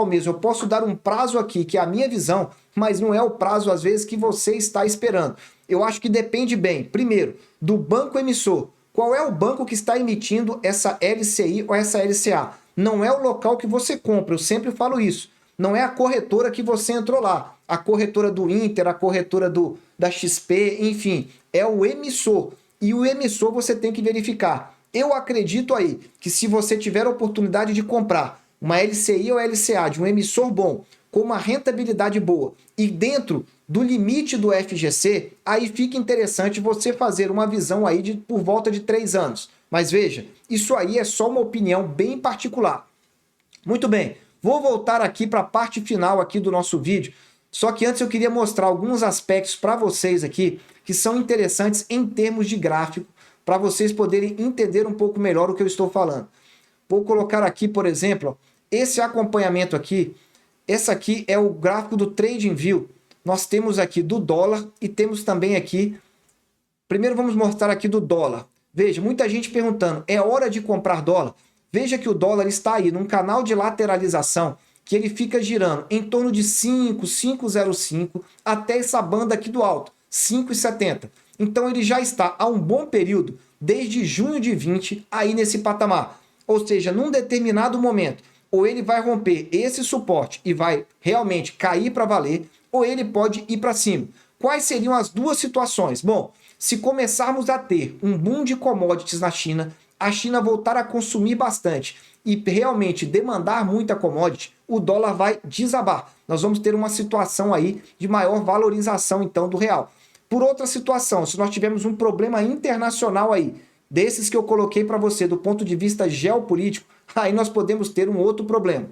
mesmo. Eu posso dar um prazo aqui que é a minha visão, mas não é o prazo às vezes que você está esperando. Eu acho que depende bem, primeiro, do banco emissor. Qual é o banco que está emitindo essa LCI ou essa LCA? Não é o local que você compra, eu sempre falo isso. Não é a corretora que você entrou lá. A corretora do Inter, a corretora da XP, enfim, é o emissor. E o emissor você tem que verificar. Eu acredito aí que se você tiver a oportunidade de comprar uma LCI ou LCA de um emissor bom, com uma rentabilidade boa e dentro do limite do FGC, aí fica interessante você fazer uma visão aí por volta de 3 anos. Mas veja, isso aí é só uma opinião bem particular. Muito bem, vou voltar aqui para a parte final aqui do nosso vídeo, só que antes eu queria mostrar alguns aspectos para vocês aqui que são interessantes em termos de gráfico, para vocês poderem entender um pouco melhor o que eu estou falando. Vou colocar aqui, por exemplo, esse acompanhamento aqui. Esse aqui é o gráfico do TradingView. Nós temos aqui do dólar e temos também aqui... Primeiro vamos mostrar aqui do dólar. Veja, muita gente perguntando, é hora de comprar dólar? Veja que o dólar está aí num canal de lateralização que ele fica girando em torno de 5,05 até essa banda aqui do alto, 5,70. Então ele já está há um bom período, desde junho de 20, aí nesse patamar. Ou seja, num determinado momento, ou ele vai romper esse suporte e vai realmente cair para valer, ou ele pode ir para cima. Quais seriam as duas situações? Bom, se começarmos a ter um boom de commodities na China, a China voltar a consumir bastante e realmente demandar muita commodity, o dólar vai desabar. Nós vamos ter uma situação aí de maior valorização então do real. Por outra situação, se nós tivermos um problema internacional aí, desses que eu coloquei para você do ponto de vista geopolítico, aí nós podemos ter um outro problema.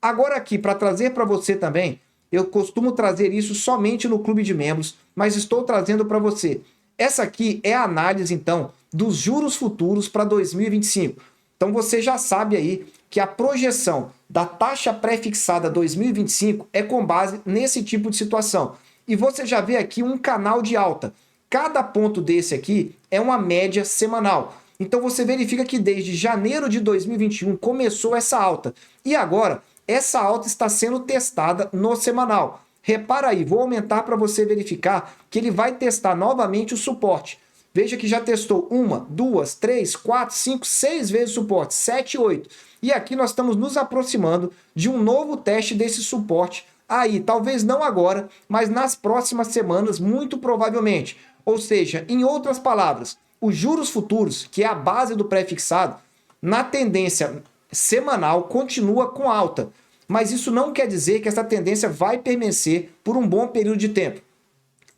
Agora aqui, para trazer para você também, eu costumo trazer isso somente no clube de membros, mas estou trazendo para você. Essa aqui é a análise, então, dos juros futuros para 2025. Então você já sabe aí que a projeção da taxa pré-fixada 2025 é com base nesse tipo de situação. E você já vê aqui um canal de alta. Cada ponto desse aqui é uma média semanal. Então você verifica que desde janeiro de 2021 começou essa alta. E agora, essa alta está sendo testada no semanal. Repara aí, vou aumentar para você verificar que ele vai testar novamente o suporte. Veja que já testou 1, 2, 3, 4, 5, 6 vezes o suporte, 7, 8. E aqui nós estamos nos aproximando de um novo teste desse suporte. Aí, talvez não agora, mas nas próximas semanas, muito provavelmente. Ou seja, em outras palavras, os juros futuros, que é a base do pré-fixado, na tendência semanal continua com alta. Mas isso não quer dizer que essa tendência vai permanecer por um bom período de tempo.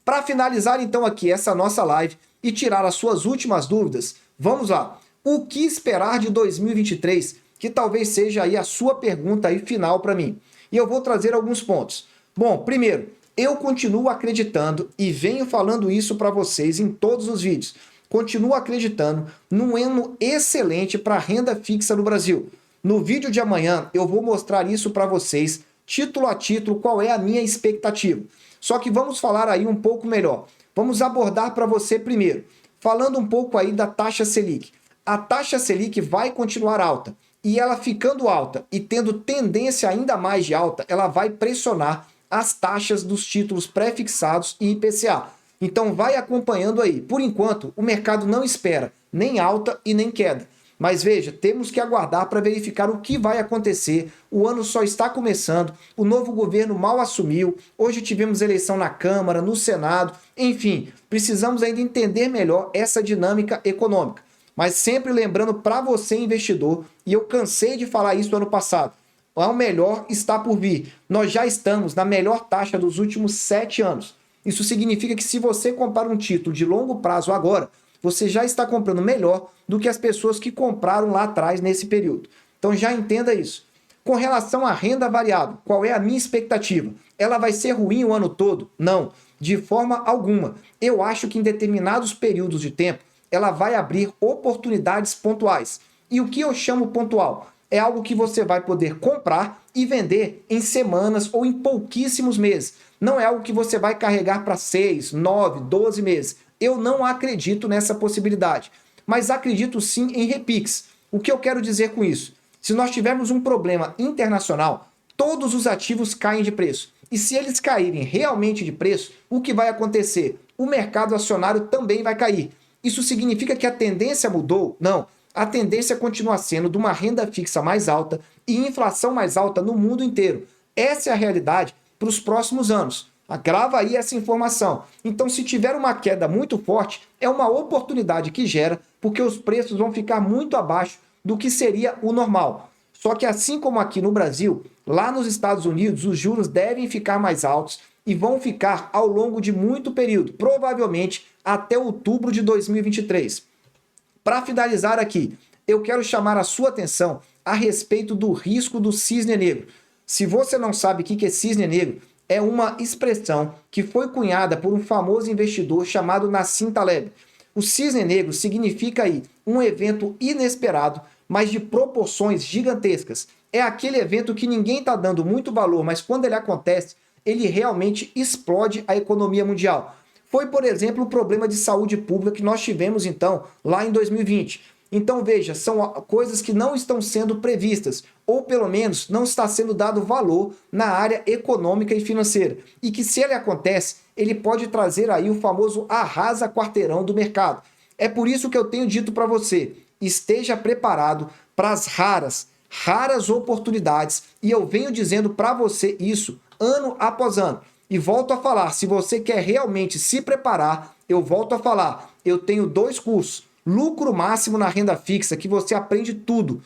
Para finalizar então aqui essa nossa live e tirar as suas últimas dúvidas, vamos lá. O que esperar de 2023? Que talvez seja aí a sua pergunta aí final para mim. E eu vou trazer alguns pontos. Bom, primeiro, eu continuo acreditando e venho falando isso para vocês em todos os vídeos. Continuo acreditando num ano excelente para a renda fixa no Brasil. No vídeo de amanhã eu vou mostrar isso para vocês, título a título, qual é a minha expectativa. Só que vamos falar aí um pouco melhor. Vamos abordar para você primeiro, falando um pouco aí da taxa Selic. A taxa Selic vai continuar alta. E ela ficando alta e tendo tendência ainda mais de alta, ela vai pressionar as taxas dos títulos pré-fixados e IPCA. Então vai acompanhando aí. Por enquanto, o mercado não espera nem alta e nem queda. Mas veja, temos que aguardar para verificar o que vai acontecer. O ano só está começando, o novo governo mal assumiu, hoje tivemos eleição na Câmara, no Senado, enfim, precisamos ainda entender melhor essa dinâmica econômica. Mas sempre lembrando para você, investidor, e eu cansei de falar isso no ano passado, o melhor está por vir. Nós já estamos na melhor taxa dos últimos 7 anos. Isso significa que se você comprar um título de longo prazo agora, você já está comprando melhor do que as pessoas que compraram lá atrás nesse período. Então já entenda isso. Com relação à renda variável, qual é a minha expectativa? Ela vai ser ruim o ano todo? Não, de forma alguma. Eu acho que em determinados períodos de tempo, ela vai abrir oportunidades pontuais. E o que eu chamo pontual? É algo que você vai poder comprar e vender em semanas ou em pouquíssimos meses. Não é algo que você vai carregar para 6, 9, 12 meses. Eu não acredito nessa possibilidade, mas acredito sim em repix. O que eu quero dizer com isso? Se nós tivermos um problema internacional, todos os ativos caem de preço. E se eles caírem realmente de preço, o que vai acontecer? O mercado acionário também vai cair. Isso significa que a tendência mudou? Não. A tendência continua sendo de uma renda fixa mais alta e inflação mais alta no mundo inteiro. Essa é a realidade para os próximos anos. Grava aí essa informação. Então, se tiver uma queda muito forte, é uma oportunidade que gera, porque os preços vão ficar muito abaixo do que seria o normal. Só que assim como aqui no Brasil, lá nos Estados Unidos, os juros devem ficar mais altos e vão ficar ao longo de muito período, provavelmente até outubro de 2023. Para finalizar aqui, eu quero chamar a sua atenção a respeito do risco do cisne negro. Se você não sabe o que é cisne negro, é uma expressão que foi cunhada por um famoso investidor chamado Nassim Taleb. O cisne negro significa aí um evento inesperado, mas de proporções gigantescas. É aquele evento que ninguém está dando muito valor, mas quando ele acontece, ele realmente explode a economia mundial. Foi, por exemplo, o problema de saúde pública que nós tivemos, então, lá em 2020. Então, veja, são coisas que não estão sendo previstas, ou pelo menos não está sendo dado valor na área econômica e financeira. E que se ele acontece, ele pode trazer aí o famoso arrasa-quarteirão do mercado. É por isso que eu tenho dito para você, esteja preparado para as raras oportunidades, e eu venho dizendo para você isso ano após ano. E volto a falar, se você quer realmente se preparar, eu volto a falar, eu tenho 2 cursos. Lucro máximo na renda fixa, que você aprende tudo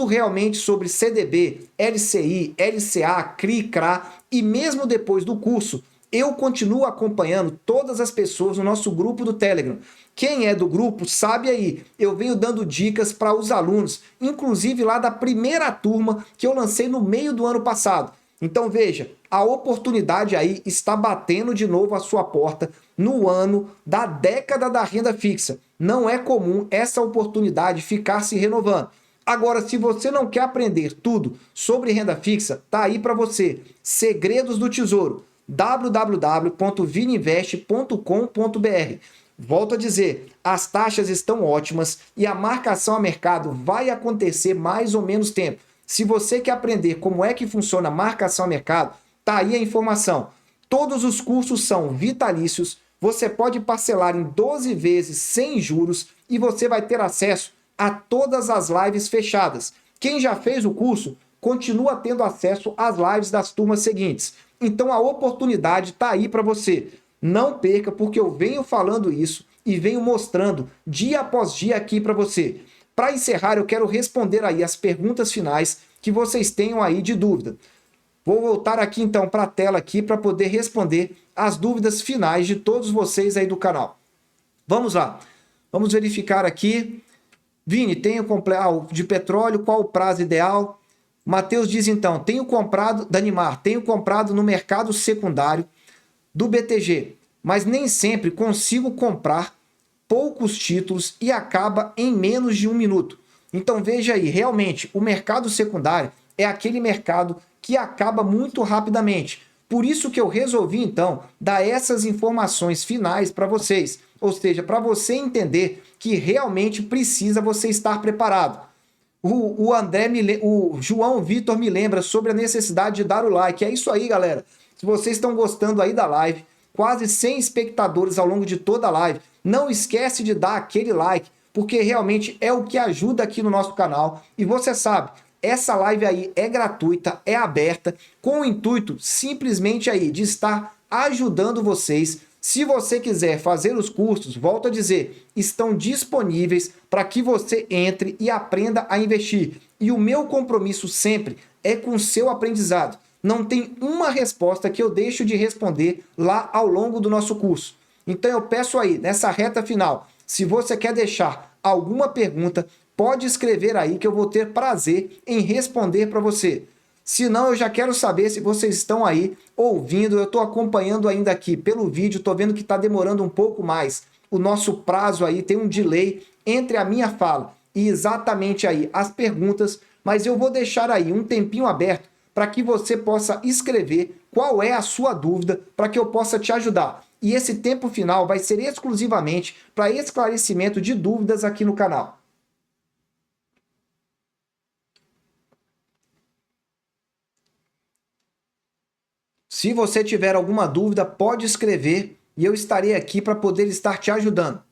realmente sobre CDB, LCI, LCA, CRI, CRA, e mesmo depois do curso, eu continuo acompanhando todas as pessoas no nosso grupo do Telegram. Quem é do grupo sabe aí, eu venho dando dicas para os alunos, inclusive lá da primeira turma que eu lancei no meio do ano passado. Então veja, a oportunidade aí está batendo de novo a sua porta no ano da década da renda fixa. Não é comum essa oportunidade ficar se renovando. Agora, se você não quer aprender tudo sobre renda fixa, tá aí para você. Segredos do Tesouro. www.vininvest.com.br. Volto a dizer, as taxas estão ótimas e a marcação a mercado vai acontecer mais ou menos tempo. Se você quer aprender como é que funciona a marcação a mercado, tá aí a informação. Todos os cursos são vitalícios, você pode parcelar em 12 vezes sem juros e você vai ter acesso a todas as lives fechadas. Quem já fez o curso continua tendo acesso às lives das turmas seguintes. Então a oportunidade está aí para você. Não perca, porque eu venho falando isso e venho mostrando dia após dia aqui para você. Para encerrar, eu quero responder aí as perguntas finais que vocês tenham aí de dúvida. Vou voltar aqui então para a tela aqui para poder responder as dúvidas finais de todos vocês aí do canal. Vamos lá. Vamos verificar aqui. Vini, tenho de petróleo, qual o prazo ideal? Matheus diz então, tenho comprado, Danimar, tenho comprado no mercado secundário do BTG, mas nem sempre consigo comprar poucos títulos e acaba em menos de 1 minuto. Então veja aí, realmente o mercado secundário é aquele mercado que acaba muito rapidamente. Por isso que eu resolvi então dar essas informações finais para vocês, ou seja, para você entender que realmente precisa você estar preparado. O João Vitor me lembra sobre a necessidade de dar o like. É isso aí, galera. Se vocês estão gostando aí da live, quase 100 espectadores ao longo de toda a live, não esquece de dar aquele like, porque realmente é o que ajuda aqui no nosso canal. E você sabe, essa live aí é gratuita, é aberta, com o intuito simplesmente aí de estar ajudando vocês. Se você quiser fazer os cursos, volto a dizer, estão disponíveis para que você entre e aprenda a investir. E o meu compromisso sempre é com o seu aprendizado. Não tem uma resposta que eu deixo de responder lá ao longo do nosso curso. Então eu peço aí, nessa reta final, se você quer deixar alguma pergunta, pode escrever aí que eu vou ter prazer em responder para você. Se não, eu já quero saber se vocês estão aí ouvindo. Eu estou acompanhando ainda aqui pelo vídeo, estou vendo que está demorando um pouco mais. O nosso prazo aí tem um delay entre a minha fala e exatamente aí as perguntas, mas eu vou deixar aí um tempinho aberto para que você possa escrever qual é a sua dúvida, para que eu possa te ajudar. E esse tempo final vai ser exclusivamente para esclarecimento de dúvidas aqui no canal. Se você tiver alguma dúvida, pode escrever e eu estarei aqui para poder estar te ajudando.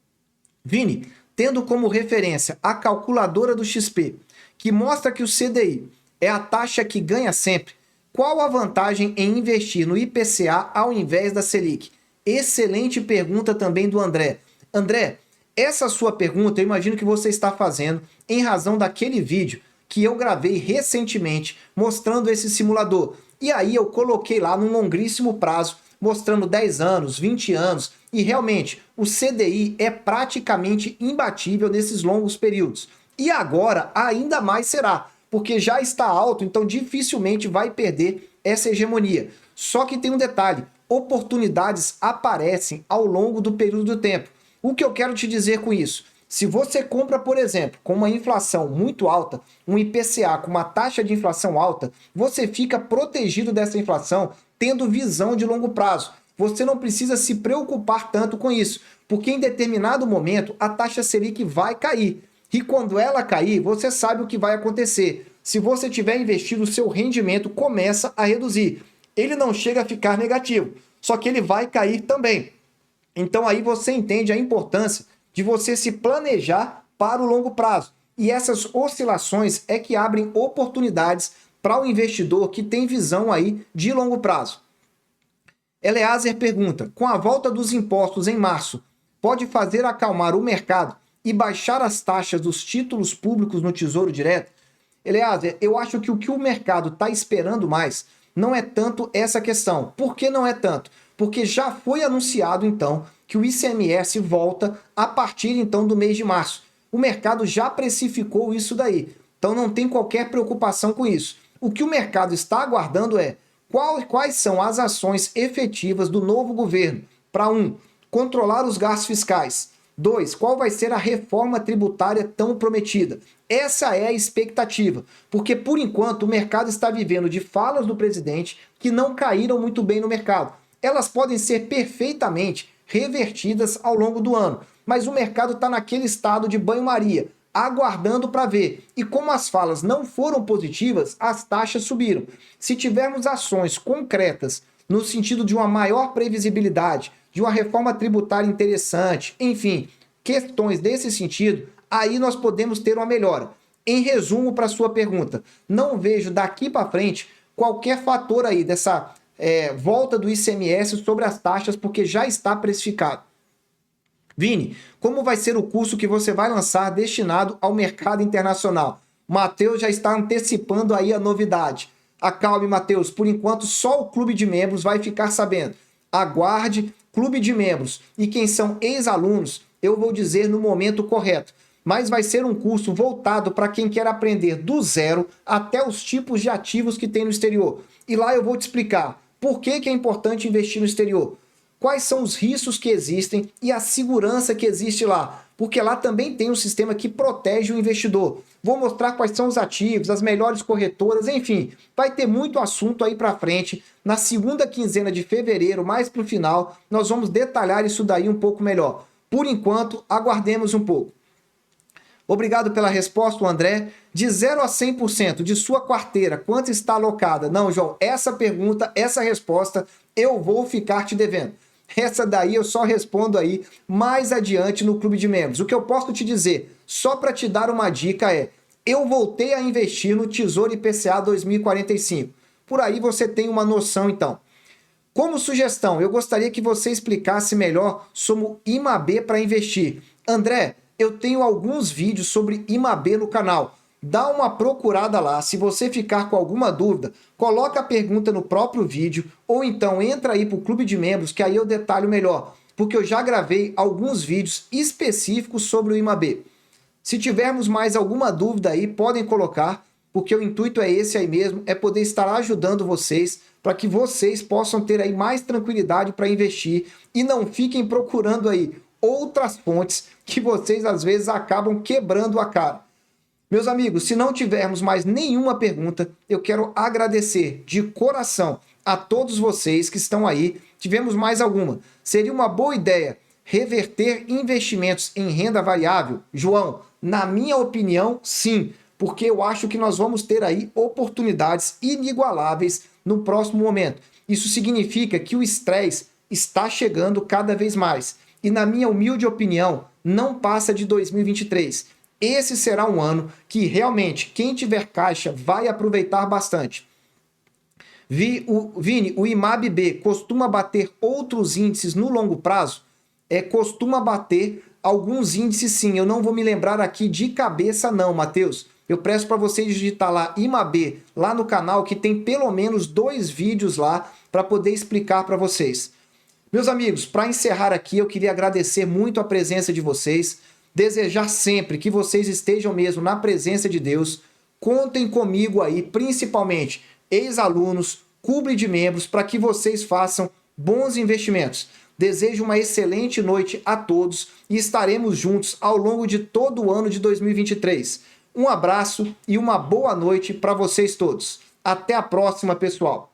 Vini, tendo como referência a calculadora do XP, que mostra que o CDI é a taxa que ganha sempre, qual a vantagem em investir no IPCA ao invés da Selic? Excelente pergunta também do André. André, essa sua pergunta eu imagino que você está fazendo em razão daquele vídeo que eu gravei recentemente mostrando esse simulador. E aí eu coloquei lá num longíssimo prazo, mostrando 10 anos, 20 anos, e realmente o CDI é praticamente imbatível nesses longos períodos. E agora ainda mais será, porque já está alto, então dificilmente vai perder essa hegemonia. Só que tem um detalhe, oportunidades aparecem ao longo do período do tempo. O que eu quero te dizer com isso? Se você compra, por exemplo, com uma inflação muito alta, um IPCA com uma taxa de inflação alta, você fica protegido dessa inflação tendo visão de longo prazo. Você não precisa se preocupar tanto com isso, porque em determinado momento a taxa Selic vai cair. E quando ela cair, você sabe o que vai acontecer. Se você tiver investido, o seu rendimento começa a reduzir. Ele não chega a ficar negativo, só que ele vai cair também. Então aí você entende a importância de você se planejar para o longo prazo. E essas oscilações é que abrem oportunidades para o investidor que tem visão aí de longo prazo. Eleazer pergunta, com a volta dos impostos em março, pode fazer acalmar o mercado e baixar as taxas dos títulos públicos no Tesouro Direto? Eleazer, eu acho que o mercado está esperando mais não é tanto essa questão. Por que não é tanto? Porque já foi anunciado, então, que o ICMS volta a partir, então, do mês de março. O mercado já precificou isso daí. Então, não tem qualquer preocupação com isso. O que o mercado está aguardando é quais são as ações efetivas do novo governo para, 1, controlar os gastos fiscais. 2, qual vai ser a reforma tributária tão prometida? Essa é a expectativa, porque por enquanto o mercado está vivendo de falas do presidente que não caíram muito bem no mercado. elas podem ser perfeitamente revertidas ao longo do ano. Mas o mercado está naquele estado de banho-maria, aguardando para ver. E como as falas não foram positivas, as taxas subiram. Se tivermos ações concretas no sentido de uma maior previsibilidade, de uma reforma tributária interessante, enfim, questões desse sentido, aí nós podemos ter uma melhora. Em resumo, para a sua pergunta, não vejo daqui para frente qualquer fator aí dessa volta do ICMS sobre as taxas, porque já está precificado. Vini, como vai ser o curso que você vai lançar destinado ao mercado internacional? Matheus já está antecipando aí a novidade. Acalme, Matheus, por enquanto só o clube de membros vai ficar sabendo. Aguarde, clube de membros e quem são ex-alunos, eu vou dizer no momento correto. Mas vai ser um curso voltado para quem quer aprender do zero até os tipos de ativos que tem no exterior. E lá eu vou te explicar por que é importante investir no exterior, quais são os riscos que existem e a segurança que existe lá, porque lá também tem um sistema que protege o investidor. Vou mostrar quais são os ativos, as melhores corretoras, enfim, vai ter muito assunto aí para frente. Na segunda quinzena de fevereiro, mais para o final, nós vamos detalhar isso daí um pouco melhor. Por enquanto, aguardemos um pouco. Obrigado pela resposta, André. De 0 a 100% de sua carteira, quanto está alocada? Não, João, essa pergunta, essa resposta, eu vou ficar te devendo. Essa daí eu só respondo aí mais adiante no clube de membros. O que eu posso te dizer, só para te dar uma dica eu voltei a investir no Tesouro IPCA 2045. Por aí você tem uma noção então. Como sugestão, eu gostaria que você explicasse melhor sobre o IMAB para investir. André, eu tenho alguns vídeos sobre IMAB no canal. Dá uma procurada lá. Se você ficar com alguma dúvida, coloca a pergunta no próprio vídeo ou então entra aí para o clube de membros que aí eu detalho melhor, porque eu já gravei alguns vídeos específicos sobre o IMAB. Se tivermos mais alguma dúvida aí, podem colocar, porque o intuito é esse aí mesmo, é poder estar ajudando vocês para que vocês possam ter aí mais tranquilidade para investir e não fiquem procurando aí outras fontes que vocês às vezes acabam quebrando a cara. Meus amigos, se não tivermos mais nenhuma pergunta, eu quero agradecer de coração a todos vocês que estão aí. Tivemos mais alguma. Seria uma boa ideia reverter investimentos em renda variável? João, na minha opinião, sim, porque eu acho que nós vamos ter aí oportunidades inigualáveis no próximo momento. Isso significa que o estresse está chegando cada vez mais. E na minha humilde opinião, não passa de 2023. Esse será um ano que realmente quem tiver caixa vai aproveitar bastante. Vini, o IMAB-B costuma bater outros índices no longo prazo? Costuma bater alguns índices sim. Eu não vou me lembrar aqui de cabeça não, Matheus. Eu peço para você digitar lá IMAB, lá no canal, que tem pelo menos 2 vídeos lá para poder explicar para vocês. Meus amigos, para encerrar aqui, eu queria agradecer muito a presença de vocês, desejar sempre que vocês estejam mesmo na presença de Deus. Contem comigo aí, principalmente ex-alunos, clube de membros, para que vocês façam bons investimentos. Desejo uma excelente noite a todos e estaremos juntos ao longo de todo o ano de 2023. Um abraço e uma boa noite para vocês todos. Até a próxima, pessoal.